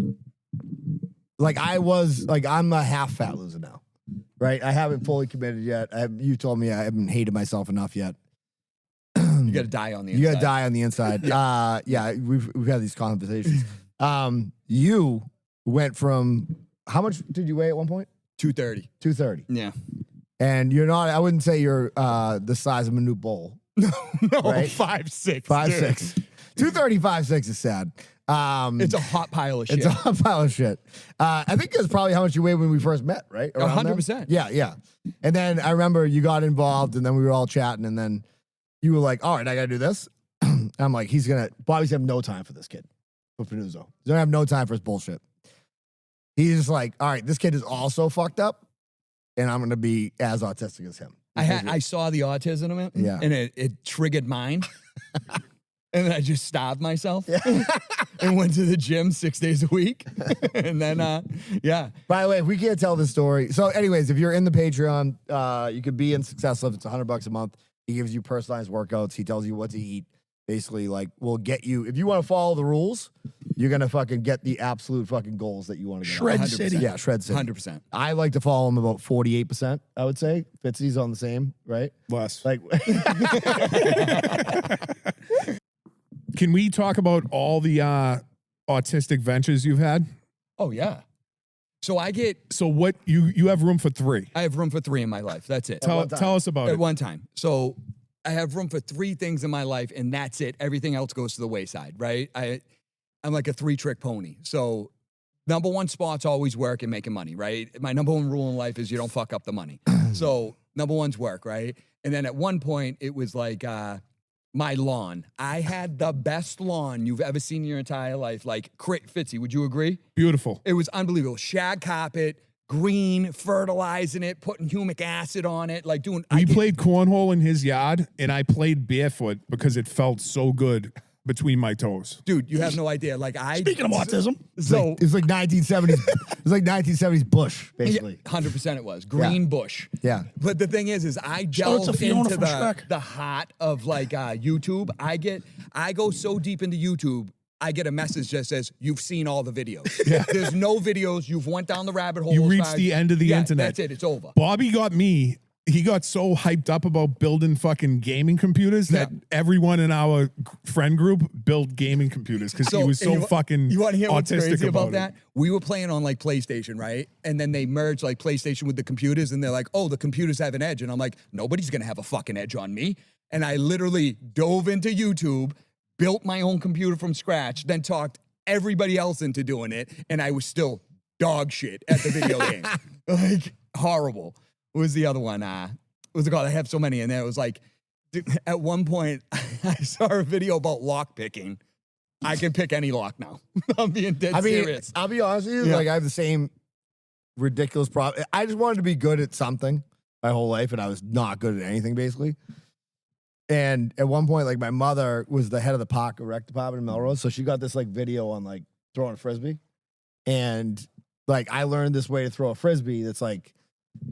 I'm a half fat loser now, right? I haven't fully committed yet. You told me I haven't hated myself enough yet. You got to die on the You inside. got to die on the inside. Yeah, we've had these conversations. You went from how much did you weigh at one point? 230. 230. Yeah. And you're not. I wouldn't say you're the size of a new bowl. No, Right? 5'6". 5'6". 235.6 is sad. It's a hot pile of shit. It's a hot pile of shit. I think that's probably how much you weighed when we first met, right? Around then? 100%. Yeah. And then I remember you got involved, and then we were all chatting, and then you were like, all right, I got to do this. I'm like, Bobby's going to have no time for this kid. For Panuzzo. He's going to have no time for his bullshit. He's just like, all right, this kid is also fucked up, and I'm going to be as autistic as him. I saw the autism in it, Yeah. and it triggered mine. And then I just starved myself and went to the gym 6 days a week. And then, yeah. By the way, if we can't tell this story. So anyways, if you're in the Patreon, you could be in Success Lift. It's $100 a month. He gives you personalized workouts. He tells you what to eat. Basically, like, we'll get you, if you want to follow the rules, you're going to fucking get the absolute fucking goals that you want to get. Shred 100%. City. Yeah, Shred City. 100%. I like to follow him about 48%, I would say. Fitzy's on the same, right? Less. Like, Can we talk about all the autistic ventures you've had? Oh, yeah. So So what you have room for 3. I have room for 3 in my life. That's it. one time. Tell us about At it. one time. So I have room for 3 things in my life, and that's it. Everything else goes to the wayside, right? I'm like a 3-trick pony. So number 1 spot's always work and making money, right? My number 1 rule in life is you don't fuck up the money. So number 1's work, right? And then at one point, it was like my lawn. I had the best lawn you've ever seen in your entire life. Like, Fitzy, would you agree? Beautiful. It was unbelievable. Shag carpet, green, fertilizing it, putting humic acid on it, like doing. We played cornhole in his yard, and I played barefoot because it felt so good between my toes. Dude, you have no idea. Like Speaking of autism, So it was like 1970s. It was like 1970s Bush, basically. 100% it was green bush. Yeah. But the thing is I Shout out to delve Fiona into from Shrek. the heart of like YouTube. I go so deep into YouTube. I get a message that says, you've seen all the videos. Yeah. There's no videos. You've went down the rabbit hole. You as reached far the as- end of the Yeah, internet. That's it. It's over. Bobby got me. He got so hyped up about building fucking gaming computers that everyone in our friend group built gaming computers because he was and so fucking You want to hear what's autistic crazy about it. that? We were playing on like PlayStation, right? And then they merged like PlayStation with the computers, and they're like, "Oh, the computers have an edge," and I'm like, "Nobody's gonna have a fucking edge on me." And I literally dove into YouTube, built my own computer from scratch, then talked everybody else into doing it, and I was still dog shit at the video game, like horrible. What was the other one? What was it called? I have so many in there. It was like, dude, at one point, I saw a video about lock picking. I can pick any lock now. I'm being dead serious. I'll be honest with you. Yeah. Like, I have the same ridiculous problem. I just wanted to be good at something my whole life, and I was not good at anything, basically. And at one point, like, my mother was the head of the park and rec department in Melrose, so she got this like video on like throwing a frisbee, and like I learned this way to throw a frisbee. That's like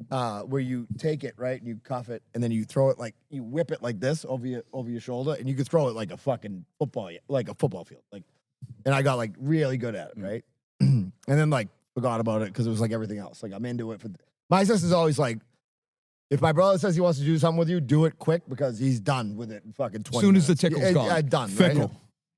where you take it right and you cuff it, and then you throw it like you whip it like this over your shoulder, and you can throw it like a fucking football, like a football field, like. And I got like really good at it, right? And then like forgot about it because it was like everything else. Like I'm into it. My sister's always like, if my brother says he wants to do something with you, do it quick because he's done with it in fucking 20 Soon as the minutes. tickle's gone. I'm done. Fickle. Right?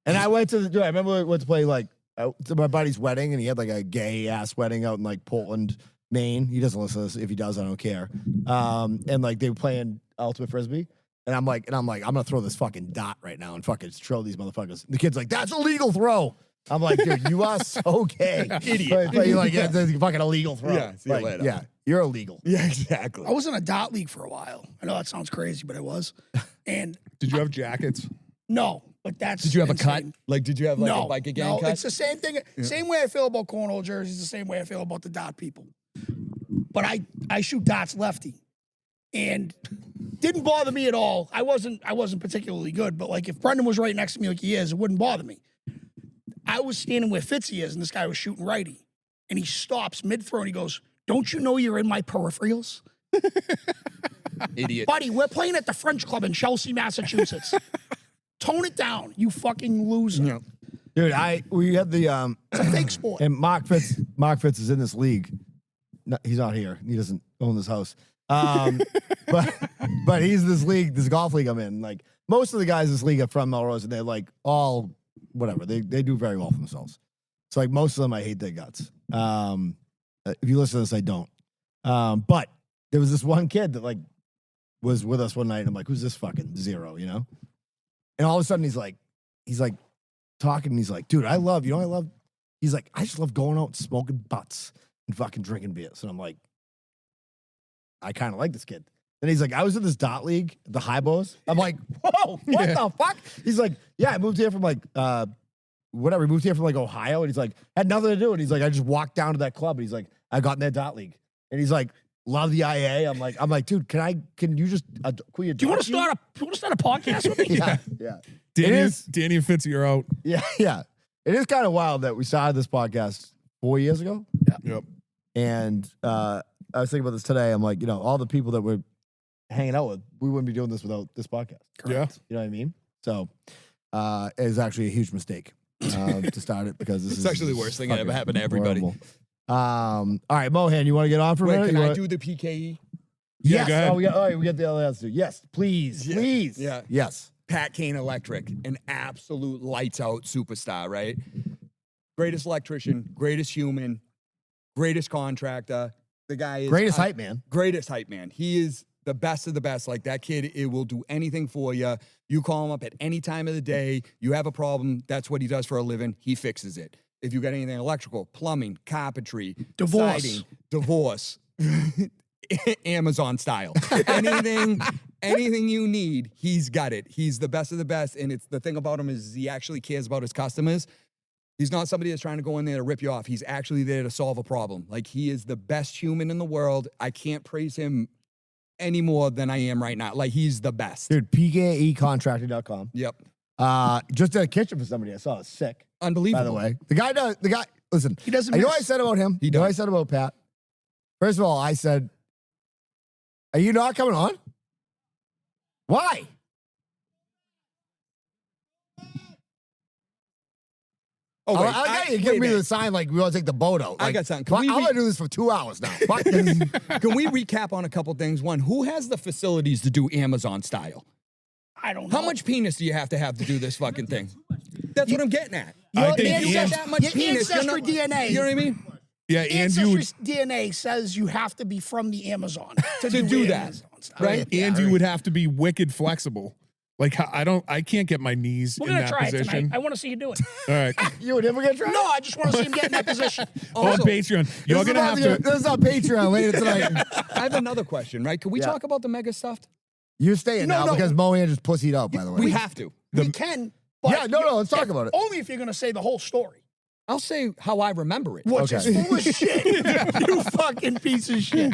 And I went to I remember I went to play like to my buddy's wedding, and he had like a gay ass wedding out in like Portland, Maine. He doesn't listen to this. If he does, I don't care. And like they were playing ultimate frisbee. And I'm like, I'm gonna throw this fucking dot right now and fucking throw these motherfuckers. And the kid's like, that's a legal throw. I'm like, dude, you are so gay. Idiot. But you're like, yeah, it's a fucking illegal throw. Yeah, see you Like, later. Yeah, you're illegal. Yeah, exactly. I was in a dot league for a while. I know that sounds crazy, but I was. And Did you have jackets? no, but that's Did you have a cut? insane. Like, did you have like No, a bike again no, cut? it's the same thing. Same way I feel about cornhole jerseys, the same way I feel about the dot people. But I shoot dots lefty, and didn't bother me at all. I wasn't particularly good, but like if Brendan was right next to me like he is, it wouldn't bother me. I was standing where Fitzy is, and this guy was shooting righty, and he stops mid throw and he goes, "Don't you know you're in my peripherals?" Idiot. Buddy, we're playing at the French Club in Chelsea, Massachusetts. Tone it down, you fucking loser. Yeah. Dude, we had the It's a fake sport. and Mark Fitz is in this league. No, he's not here. He doesn't own this house. But he's this golf league I'm in. Like most of the guys in this league are from Melrose, and they're like all whatever. They do very well for themselves. So like most of them, I hate their guts. If you listen to this, I don't. But there was this one kid that like was with us one night. And I'm like, who's this fucking zero? You know? And all of a sudden he's like talking, and he's like, dude, I love. He's like, I just love going out and smoking butts and fucking drinking beers. And I'm like, I kind of like this kid. And he's like, I was in this dot league, the Highbows. I'm like, whoa, what the fuck? He's like, yeah, I moved here from like, whatever. He moved here from like Ohio. And he's like, had nothing to do. And he's like, I just walked down to that club. And he's like, I got in that dot league. And he's like, love the IA. I'm like, dude, can you just, can we Do you want to start a podcast with me? Yeah. Danny and Fitzy are out. Yeah. It is kind of wild that we started this podcast 4 years ago. Yep. And I was thinking about this today. I'm like, all the people that we're hanging out with, we wouldn't be doing this without this podcast. Yeah. You know what I mean? So it is actually a huge mistake to start it because this is actually the worst thing that ever happened to everybody. horrible. All right, Mohan, you want to get on for a Wait, minute? can You I wanna- do the PKE? Yes. go ahead. We got the other answer. Yes, please. Yeah. Please. Yeah. Yes. Pat Kane Electric, an absolute lights out superstar, right? Greatest electrician, greatest human, greatest contractor. The guy is Greatest hype man. Greatest hype man. He is the best of the best. Like that kid, it will do anything for you. You call him up at any time of the day. You have a problem. That's what he does for a living. He fixes it. If you got anything electrical, plumbing, carpentry, Divorce. siding, divorce, Amazon style, anything you need, he's got it. He's the best of the best. And it's the thing about him is he actually cares about his customers. He's not somebody that's trying to go in there to rip you off. He's actually there to solve a problem. Like he is the best human in the world. I can't praise him any more than I am right now. Like he's the best. Dude, pkecontracting.com. Yep. Just did a kitchen for somebody I saw. It's sick. Unbelievable. By the way, the guy, listen, He doesn't you know miss. what I said about him? He You know what I does. said about Pat? First of all, I said, are you not coming on? Why? Oh, wait. I got you give me the sign like we want to take the boat out. I Like, got something. Can fuck, we I'm going to do this for 2 hours now. Fuck this. Can we recap on a couple things? One, who has the facilities to do Amazon style? I don't know. How much penis do you have to do this fucking thing? That's what I'm getting at. I Your think ancestry- Ian- that much Your penis. you're ancestry DNA. You know what I mean? Yeah, and you Ancestry DNA says you have to be from the Amazon to do that, Amazon stuff. right? and you would have to be wicked flexible. Like I can't get my knees We're in gonna that try it position. tonight. I want to see you do it. All right. You and him are going to try? No, I just want to see him get in that position. On Also, Patreon. You're This is gonna about have to This is on Patreon later tonight. I have another question, right? Can we Yeah. talk about the mega stuffed? You're staying No, now no. because Mohan just pussied out, by the way. We have to. We can. But Yeah, no, let's talk about it. Only if you're going to say the whole story. I'll say how I remember it. Which is Okay. full of shit. You fucking piece of shit.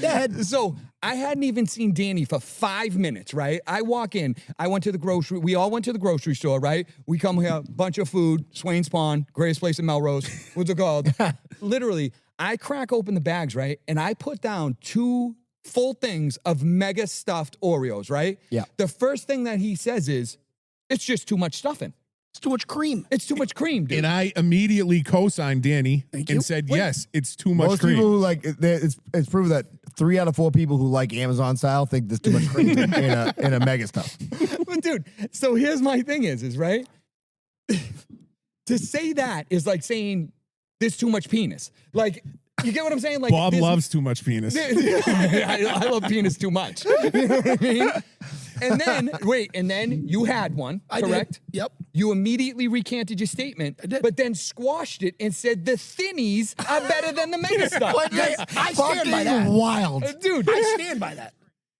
Go ahead. So I hadn't even seen Danny for 5 minutes, right? I walk in. I went to the grocery. We all went to the grocery store, right? We come here, bunch of food, Swains Pond, greatest place in Melrose. What's it called? Literally, I crack open the bags, right? And I put down 2 full things of mega stuffed Oreos, right? Yeah. The first thing that he says is, it's just too much stuffing. It's too much cream. It's too much cream, dude. and I immediately co-signed Danny Thank and you. said, Wait. yes, it's too much Most cream. people who like it's proven that 3 out of 4 people who like Amazon style think there's too much cream in a mega stuff. But dude, so here's my thing is right? To say that is like saying there's too much penis. Like, you get what I'm saying? Like Bob there's- loves too much penis. I love penis too much. You know what I mean? And then you had one, I did. correct? Yep. You immediately recanted your statement, I did. but then squashed it and said the thinnies are better than the mega stuff. But I stand by that. Wild. Dude, I stand by that.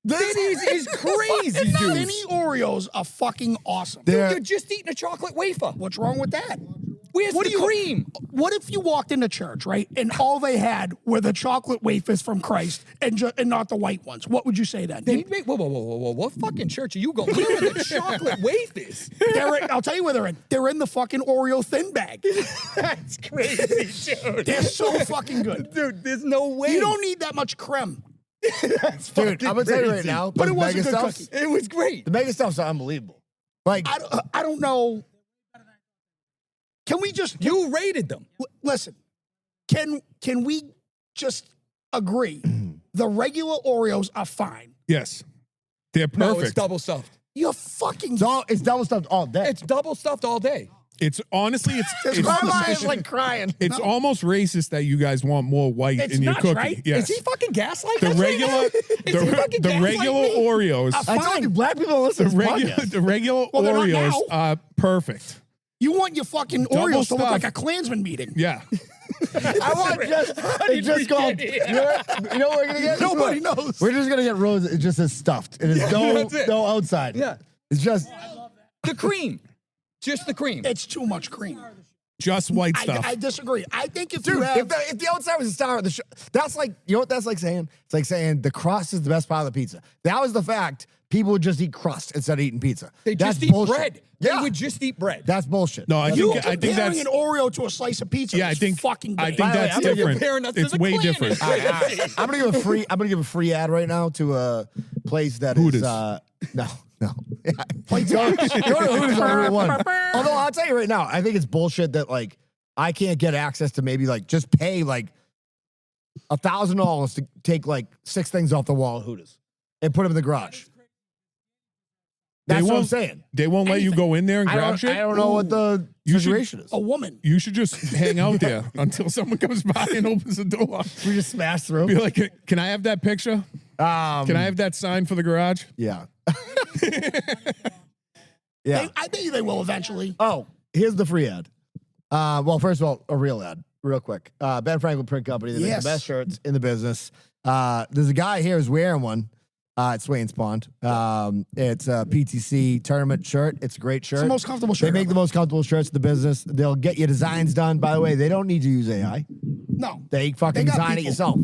thinnies is crazy, dude. Mini Oreos are fucking awesome. They're- You're just eating a chocolate wafer. What's wrong with that? Where's What the do you- cream? What if you walked into church, right, and all they had were the chocolate wafers from Christ and not the white ones? What would you say then? Wait, whoa. What fucking church are you going? Where are the chocolate wafers? I'll tell you where they're in. They're in the fucking Oreo thin bag. That's crazy, dude. They're so fucking good. Dude, there's no way. You don't need that much creme. Dude, I'm gonna tell you right now, But those it was a mega good stuffs, cookie. It was great. the mega stuffs are unbelievable. Like, I don't know. Can we just You rated them. listen? Can we just agree? The regular Oreos are fine. Yes. They're perfect. No, it's double stuffed. You're fucking. it's double stuffed all day. It's double stuffed all day. It's honestly, it's My mind's like crying. it's almost racist that you guys want more white It's in your nuts, cookie. right? Yes. Is he fucking gaslighting the us right regular, now? Is he fucking the gaslighting regular me? Oreos, I told you, black people don't listen the to this regular, podcast. the regular Well, they're not Oreos now. are perfect. You want your fucking Double Oreos to look stuff. like a Klansman meeting. Yeah. I want just called. You know what we're gonna get? Nobody knows. We're just gonna get rose. It just says stuffed. It is That's it. no outside. Yeah. It's just The cream. Just the cream. It's too much cream. Just white stuff. I disagree. I think if you dude. have If the outside was the star of the show, that's like, you know what that's like saying? It's like saying the crust is the best part of the pizza. That was the fact. People would just eat crust instead of eating pizza. They That's just eat bullshit. bread. Yeah. They would just eat bread. That's bullshit. No, I you think comparing that's an Oreo to a slice of pizza, yeah. I is think fucking I big. think By the way, that's I'm gonna different. comparing us to It's the way Klan. different. All right. I'm gonna give a free ad right now to a place that Hooters. is no. Go to Hooters on Route 1. Although I'll tell you right now, I think it's bullshit that like I can't get access to maybe like just pay like $1,000 to take like 6 things off the wall at Hooters and put them in the garage. They That's what I'm won't- saying. They won't let you go in there and I grab don't, shit. I don't know what the You should- situation is. A woman. You should just hang out there until someone comes by and opens the door. We just smashed through. Be like, can I have that picture? Can I have that sign for the garage? Yeah. Yeah. I bet you they will eventually. Oh, here's the free ad. Well, first of all, a real ad, real quick. Ben Franklin Print Company, they make Yes. the best shirts in the business. There's a guy here who's wearing one at Swains Pond. It's a PTC tournament shirt. It's a great shirt. It's the most comfortable shirt They make ever. the most comfortable shirts in the business. They'll get your designs done. By the way, they don't need to use AI. No. They fucking They got design it people. yourself.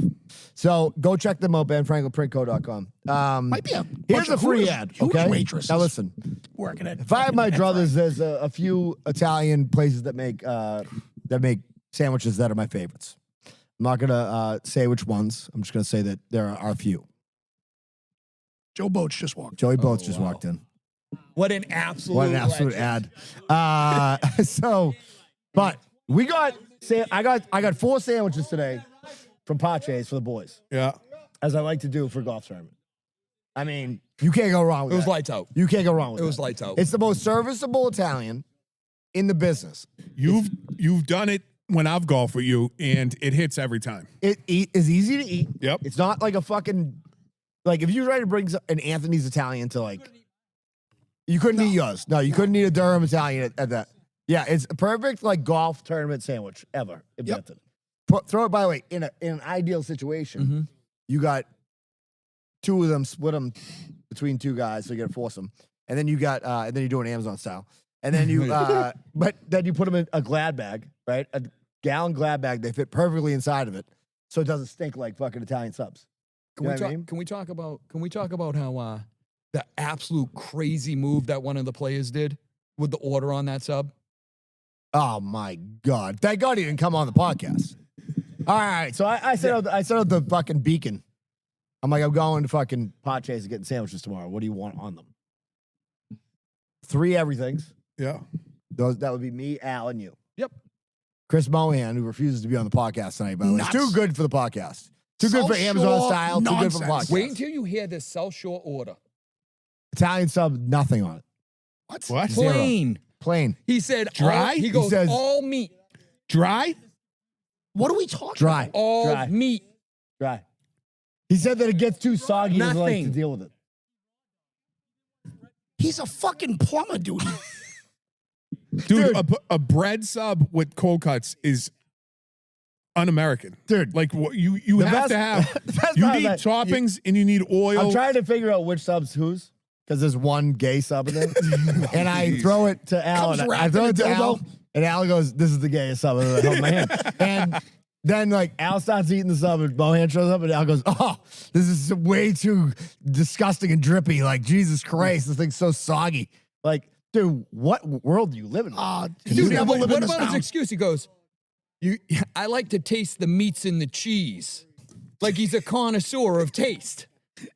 So go check them out, benfranklinprintco.com. Might be a Here's bunch a of free Hooters- ad, Hooters okay? waitresses Now listen. working at. If I had my druthers, there's a few Italian places that make sandwiches that are my favorites. I'm not gonna say which ones. I'm just gonna say that there are a few. Joe Boats just walked. Joey Boats just walked in. What an absolute What an absolute legend. ad. But we got. I got 4 sandwiches today from Pache's for the boys, Yeah. as I like to do for golf tournament. I mean, you can't go wrong with It was that. lights out. You can't go wrong with It was that. lights out. It's the most serviceable Italian in the business. You've done it when I've golfed with you, and it hits every time. It is easy to eat. Yep. It's not like a fucking, like if you try to bring an Anthony's Italian to like, you couldn't eat yours. No, you couldn't eat a Durham Italian at that. Yeah, it's a perfect like golf tournament sandwich ever invented. Throw it, by the way, in an ideal situation, you got 2 of them, split them between 2 guys, so you got to force them. And then you got, and then you do an Amazon style. And then you, but then you put them in a Glad bag, right? A gallon Glad bag. They fit perfectly inside of it, so it doesn't stink like fucking Italian subs. Can You we know what I talk? mean? Can we talk about how the absolute crazy move that one of the players did with the order on that sub? Oh my God! Thank God he didn't come on the podcast. All right, so I set out the fucking beacon. I'm like, I'm going to fucking Pache's and getting sandwiches tomorrow. What do you want on them? 3 everythings. Yeah. That would be me, Al, and you. Yep. Chris Mohan, who refuses to be on the podcast tonight, by the way. It's Nuts. too good for the podcast. Too good for South Amazon Shore style. Too good for the nonsense. podcast. Wait until you hear this South Shore order. Italian sub, nothing on it. What? Zero. Plain. Plain. He said Dry? He He goes says- all meat. Dry? What are we talking Dry. about? All Dry. meat. Dry. He said that it gets too soggy and doesn't like to Nothing. deal with it. He's a fucking plumber, dude. Dude, a bread sub with cold cuts is un-American. Dude. Like you The have best- to have, the best you part need is that toppings and you need oil. I'm trying to figure out which sub's whose, because there's one gay sub in there. And I throw it to Al. Comes And I wrapped throw in it a to Al. dildo. And Al goes, "This is the gayest sub I've ever held in my hand." And then like Al starts eating the sub and Mohan shows up and Al goes, "Oh, this is way too disgusting and drippy. Like, Jesus Christ, this thing's so soggy." Like, dude, what world do you live in? You Dude, never what live in this about his town. excuse? He goes, I like to taste the meats and the cheese. Like he's a connoisseur of taste.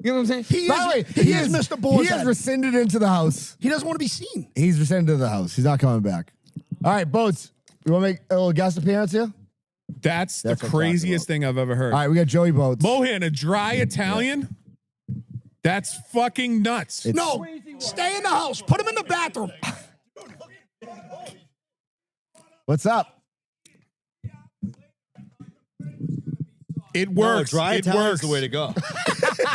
You know what I'm saying? He By the way, is, he is Mr. He has Boar's rescinded into the house. He doesn't want to be seen. He's rescinded to the house. He's not coming back. All right, Boats, you want to make a little guest appearance here? That's the That's what I'm talking craziest about. thing I've ever heard. All right, we got Joey Boats. Mohan, a dry Italian? That's fucking nuts. No, stay in the house. Put him in the bathroom. What's up? It works. No, dry it Italian's works. the way to go.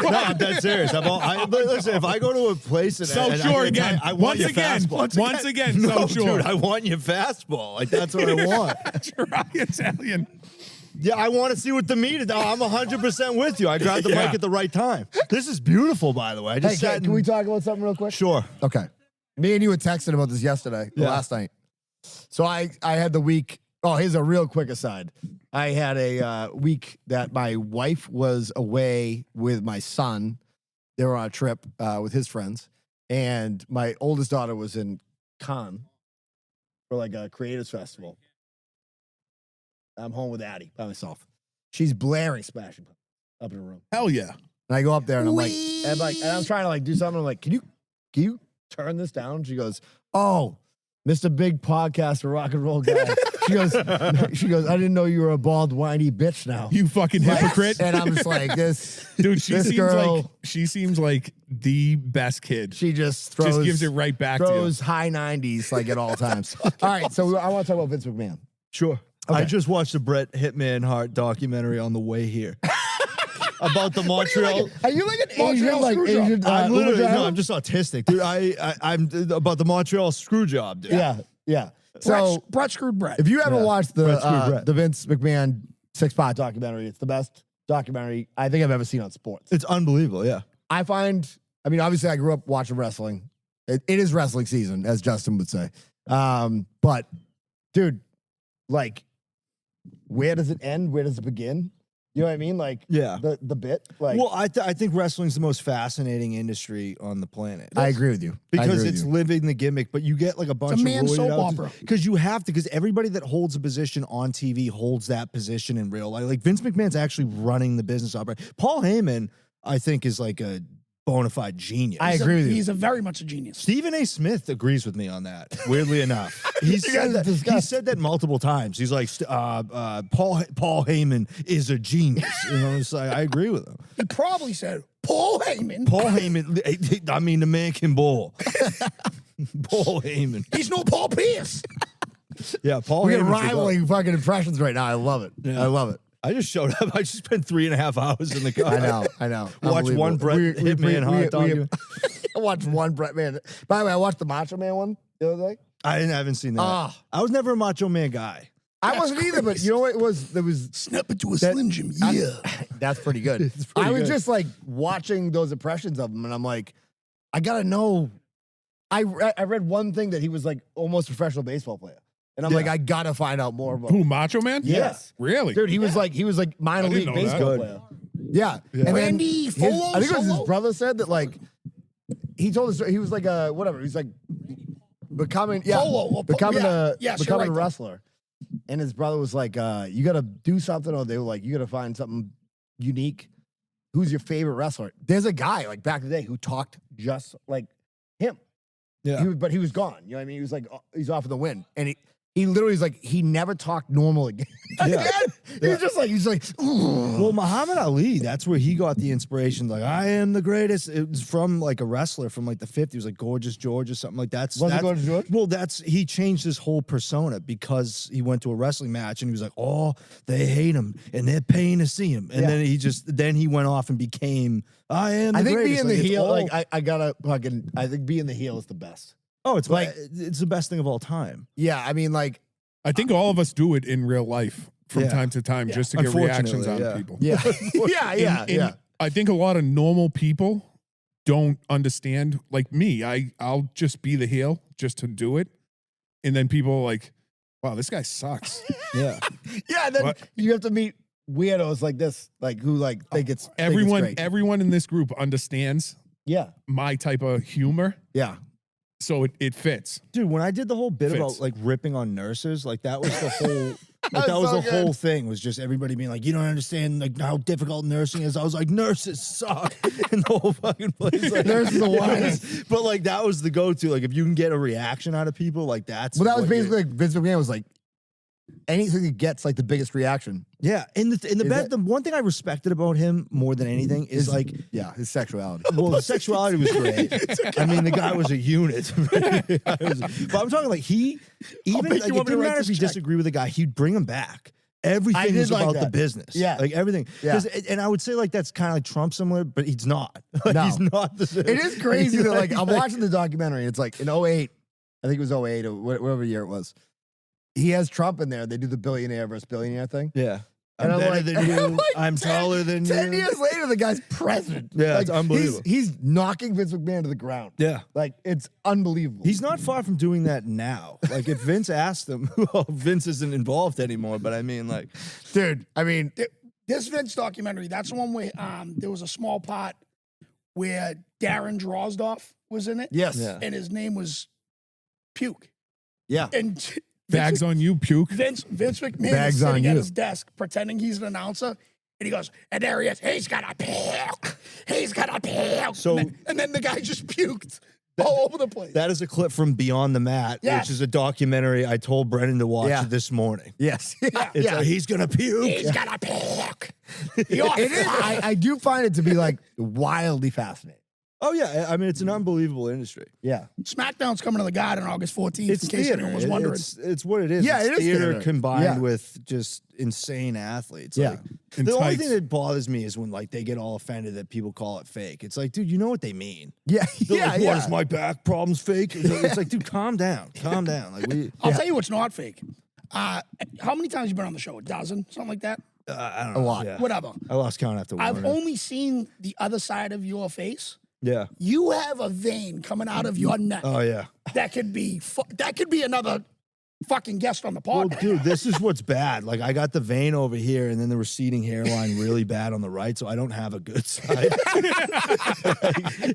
No, I'm dead serious. Listen, if I go to a place and South and Shore I again. I want Once your again. fastball. Once again, No, South Shore. dude, I want your fastball. Like that's what I want. Try Italian. Yeah, I want to see what the meat is. I'm 100% with you. I grabbed the Yeah. mic at the right time. This is beautiful, by the way. I Hey, just sat can we talk about something real quick? Sure. Okay. Me and you had texted about this yesterday, last night. So I had the week. Oh, here's a real quick aside. I had a week that my wife was away with my son. They were on a trip with his friends, and my oldest daughter was in Cannes for like a creators festival. I'm home with Addie by myself. She's blaring Smashing Pumpkins up in her room, Hell yeah. and I go up there and and I'm trying to like do something. I'm like, can you turn this down? She goes, oh, Mr. Big Podcaster, rock and roll guy. She goes, I didn't know you were a bald, whiny bitch now. You fucking hypocrite. And I'm just like, this Dude, she this seems like the best kid. she just throws, Just gives it right back to you. throws high 90s like at all times. All right, so I want to talk about Vince McMahon. Sure. Okay. I just watched the Bret Hitman Hart documentary on the way here. About the Montreal. Are you like an Asian, like Asian? I'm Uber literally, driver? no, I'm just autistic, dude. I'm about the Montreal screw job, dude. Yeah. So Brett screwed Brett. if you haven't watched Brett screwed Brett. the Vince McMahon 6-part documentary, it's the best documentary I think I've ever seen on sports. It's unbelievable, yeah. I mean, obviously I grew up watching wrestling. It is wrestling season, as Justin would say. But dude, like, where does it end? Where does it begin? You know what I mean? Like, Yeah. the bit. Like, Well, I think wrestling's the most fascinating industry on the planet. I agree with you Because it's living the gimmick, but you get like a bunch man of soap opera. because you have to, because everybody that holds a position on TV holds that position in real life. Like Vince McMahon's actually running the business operation. Paul Heyman, I think, is like a bona fide genius. I agree with you. He's a very much a genius. Stephen A. Smith agrees with me on that. Weirdly enough, he said that multiple times. He's like, Paul Heyman is a genius. You know, it's like, I agree with him. He probably said, Paul Heyman. Paul Heyman. I mean, the man can bowl. Paul Heyman. He's no Paul Pierce. Yeah, Paul. We got Heyman's the guy. rivaling fucking impressions right now. I love it. Yeah. I love it. I just showed up. I just spent 3.5 hours in the car. I know. Watch one Bret Hitman Hart documentary. I watched one Bret Man. By the way, I watched the Macho Man one the other day. I haven't seen that. Ah. I was never a Macho Man guy. I wasn't either, but you know what it was? There was Snap into a That- Slim Jim. Yeah. that's pretty good. pretty I was good. just like watching those impressions of him, and I'm like, I gotta know. I read one thing that he was like almost a professional baseball player, and I'm Yeah. like, I gotta find out more about. Who, Macho Man? Yes. Really? Dude, he was like minor I didn't league know baseball that. player. Yeah. And then Randy his- Folo, I think it was his Solo? brother said that like he told us he was like a whatever. He's like becoming Polo. becoming Yeah. a Yes, you're becoming a right, though. wrestler. And his brother was like, you gotta do something, or they were like, you gotta find something unique. Who's your favorite wrestler? There's a guy like back in the day who talked just like him. Yeah. But he was gone. You know what I mean? He was like, he's off in the wind. And he literally is like, he never talked normal again. Yeah. He's like, ooh. Well, Muhammad Ali, that's where he got the inspiration. Like, I am the greatest. It was from like a wrestler from like the 50s, like Gorgeous George or something like that. Was it Gorgeous George? Well, he changed his whole persona because he went to a wrestling match and he was like, oh, they hate him and they're paying to see him. And then he went off and became, I am the I think greatest. being the it's heel, all- like I think being the heel is the best. oh, it's like- like, it's the best thing of all time. Yeah, I mean, like, I think all of us do it in real life from Yeah. time to time just to get reactions on Unfortunately, people. yeah, yeah. I think a lot of normal people don't understand. Like me, I'll just be the heel just to do it, and then people are like, "Wow, this guy sucks." Yeah. Yeah, then What? you have to meet weirdos like this, like who like think it's think it's great. Everyone in this group understands Yeah, my type of humor, yeah. so it fits. Dude, when I did the whole bit Fits. about like ripping on nurses, like that was the whole That that was was so the whole good. thing, was just everybody being like, you don't understand like how difficult nursing is. I was like, nurses suck. And the whole fucking place. Like, Nurses are worst. But like that was the go-to. Like if you can get a reaction out of people, like that's Well, that was what you're- basically like Vince McMahon was like, anything that gets like the biggest reaction yeah. And the one thing I respected about him more than anything is like, yeah, his sexuality. well, the sexuality was great. I mean, the guy was a unit. But I'm talking like even bet like you it want me to didn't write matter if this you check. disagree with a guy, he'd bring him back. everything did was like about the that. business. Yeah. Like everything. Yeah. 'Cause- And I would say like that's kind of like Trump similar, but he's not. Like, No. he's not the same. It is crazy that like I'm watching the documentary. And it's like in 08, I think it was 08 or whatever year it was. He has Trump in there. They do the billionaire versus billionaire thing. Yeah. And I'm I'm better like- than you. I'm like, I'm 10 taller than 10 you. years later, the guy's president. Yeah, it's unbelievable. He's knocking Vince McMahon to the ground. Yeah. Like it's unbelievable. He's not far from doing that now. Like if Vince asked him, well, Vince isn't involved anymore, but I mean like, dude. I mean, This Vince documentary, that's the one where there was a small part where Darren Drozdoff was in it. yes. Yeah. And his name was Puke. Yeah. And Bags on you, puke. Vince McMahon Bags is sitting on at you. his desk pretending he's an announcer. And he goes, and there he is. He's got a puke. He's got a puke. So- and then the guy just puked all over the place. that is a clip from Beyond the Mat, Yes. which is a documentary I told Brennan to watch Yeah. this morning. Yes. Yeah. It's like, he's gonna puke. He's got a puke. It is. I do find it to be like wildly fascinating. Oh yeah, I mean it's an unbelievable industry. Yeah. SmackDown's coming to the Garden on August 14th, It's in case theater. anyone was wondering. It's what it is. Yeah, It's it is theater. combined Yeah. with just insane athletes. Yeah. Like, And the only tights. thing that bothers me is when like they get all offended that people call it fake. It's like, dude, you know what they mean. Yeah. They're Yeah. like, Yeah. what, is my back problems fake? It's like, dude, calm down. Calm down. Like we I'll tell you what's not fake. How many times you been on the show? A dozen? Something like that? I don't A know. lot. Yeah. Whatever. I lost count after I've Warner. only seen the other side of your face. Yeah. You have a vein coming out of your neck Oh yeah. that could be another fucking guest on the Well, podcast. dude, this is what's bad. Like, I got the vein over here, and then the receding hairline really bad on the right, so I don't have a good side.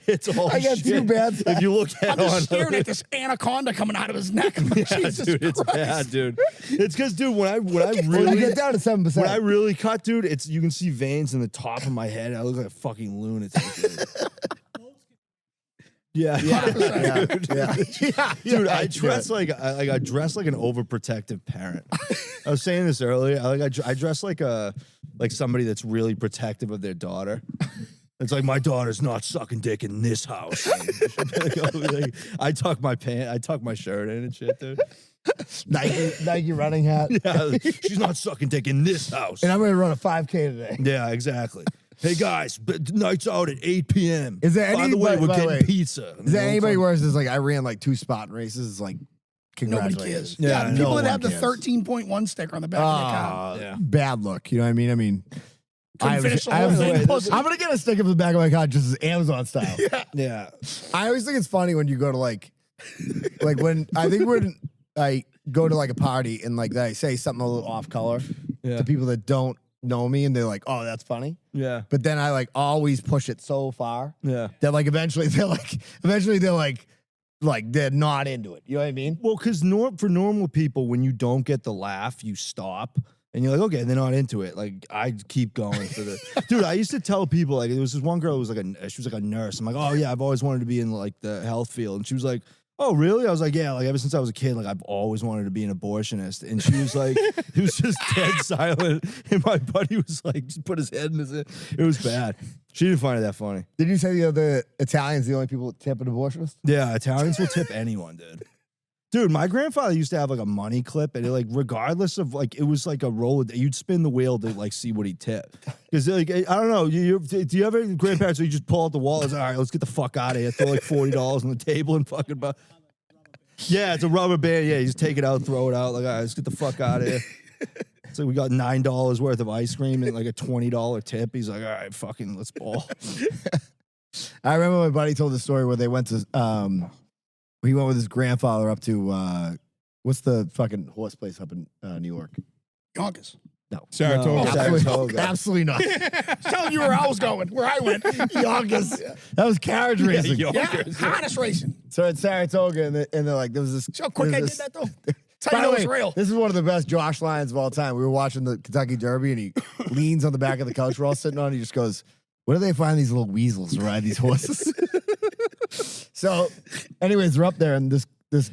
It's all I got shit. two bad If you look I'm at just on, staring at this anaconda coming out of his neck. yeah, Jesus dude, it's Christ. bad, dude. It's because, dude, when I When I really get down to 7%. when I really cut, dude, it's you can see veins in the top of my head. I look like a fucking lunatic. Dude. Yeah, yeah, yeah. dude. Yeah. Yeah. Dude, Yeah. I dress like I dress like an overprotective parent. I was saying this earlier. I dress like somebody that's really protective of their daughter. It's like my daughter's not sucking dick in this house. Like, I tuck my shirt in and shit, dude. Nike running hat. Yeah, she's not sucking dick in this house. And I'm going to run a 5K today. Yeah, exactly. Hey guys, nights out at 8 p.m. Is there By any- the way, by we're the getting way, pizza. Is there anybody worse? Is like I ran like 2 spot races. It's like Nobody congratulations. cares. Yeah, Yeah, no people that one have the cares. 13.1 sticker on the back of their car. Yeah. Bad look. You know what I mean? I mean, Couldn't finish the whole was- thing. Pussy. I'm gonna get a sticker for the back of my car just as Amazon style. Yeah. I always think it's funny when you go to like when I go to like a party and like I say something a little off color Yeah. to people that don't know me and they're like, oh, that's funny. Yeah. But then I like always push it so far Yeah. that like eventually they're they're not into it. You know what I mean? Well, because for normal people, when you don't get the laugh, you stop. And you're like, okay, they're not into it. Like, I keep going for the dude. I used to tell people, like, there was this one girl who was she was like a nurse. I'm like, oh yeah, I've always wanted to be in like the health field. And she was like, oh really? I was like, yeah, like ever since I was a kid, like I've always wanted to be an abortionist. And she was like, it was just dead silent. And my buddy was like, just put his head in his head. It was bad. She didn't find it that funny. Did you say the Italians the only people that tip an abortionist? Yeah, Italians will tip anyone, dude. Dude, my grandfather used to have like a money clip, and it, like regardless of like it was like a roll, you'd spin the wheel to like see what he tipped. Because like I don't know, do you have any grandparents where you just pull out the wallet? All right, let's get the fuck out of here. Throw like $40 on the table and fucking. Yeah, it's a rubber band. Yeah, you just take it out, throw it out. Like, all right, let's get the fuck out of here. So we got $9 worth of ice cream and like a $20 tip. He's like, all right, fucking, let's ball. I remember my buddy told the story where they went to he went with his grandfather up to what's the fucking horse place up in New York? Yonkers. No. Saratoga. Absolutely, absolutely not. Telling you where I was going, where I went. Yonkers. That was carriage racing. Yeah, harness racing. So at Saratoga, and they're like, there was this. See how quick I there's did this- that though? Tell By you the know it's way, real. this is one of the best Josh lines of all time. We were watching the Kentucky Derby, and he leans on the back of the couch we're all sitting on. He just goes, "Where do they find these little weasels to ride these horses?" So, anyways, they're up there, and this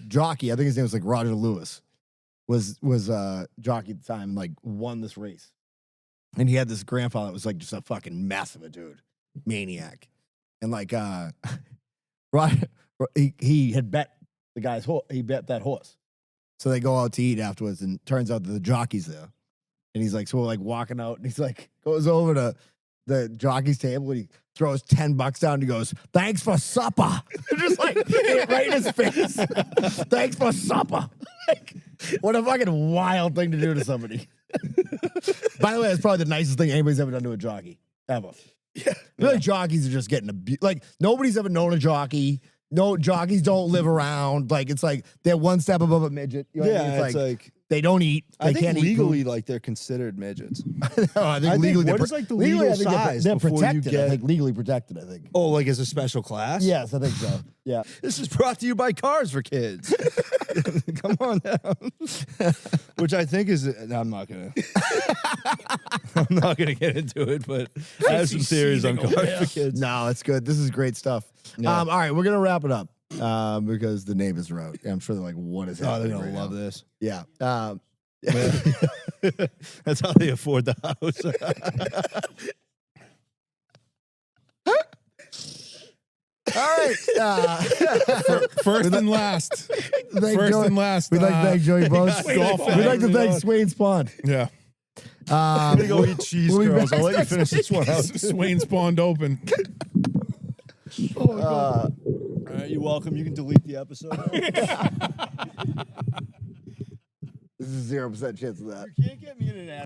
jockey, I think his name was like Roger Lewis, was jockey at the time, and like won this race. And he had this grandfather that was like just a fucking mess of a dude, maniac, and like he had bet the guy's horse. He bet that horse. So they go out to eat afterwards, and turns out that the jockey's there. And he's like, so we're like walking out, and he's like, goes over to the jockey's table, and he throws $10 down, and he goes, "Thanks for supper." Just like right in his face. "Thanks for supper." Like, what a fucking wild thing to do to somebody. By the way, that's probably the nicest thing anybody's ever done to a jockey ever. Yeah, I feel like jockeys are just getting abused. Like nobody's ever known a jockey. No, jockeys don't live around. Like it's like they're one step above a midget. You know what I mean? it's like they don't eat. They I think can't legally, eat like they're considered midgets. no, I think legally what they're is like the legally, legal I think size they're before you protected. I get? think legally protected. I think. Oh, like as a special class? Yes, I think so. Yeah. This is brought to you by Cars for Kids. Come on down. Which I think is, I'm not gonna get into it, but I have some theories on Cars for Kids. No, it's good. This is great stuff. Yeah. All right, we're gonna wrap it up because the neighbors are out. I'm sure they're like, "What is Oh, happening?" they're gonna right love now? this. Yeah. That's how they afford the house. All right. First and last. Thank First Joey- and last. We'd like to thank Joey Boast. golf We'd like to moving thank on. Swains Pond. Yeah. I'm gonna go eat cheese we'll be curls. back I'll let you next finish this one out. Swains Pond Open. All right, you're welcome. You can delete the episode. This is 0% chance of that. You can't get me in an ad.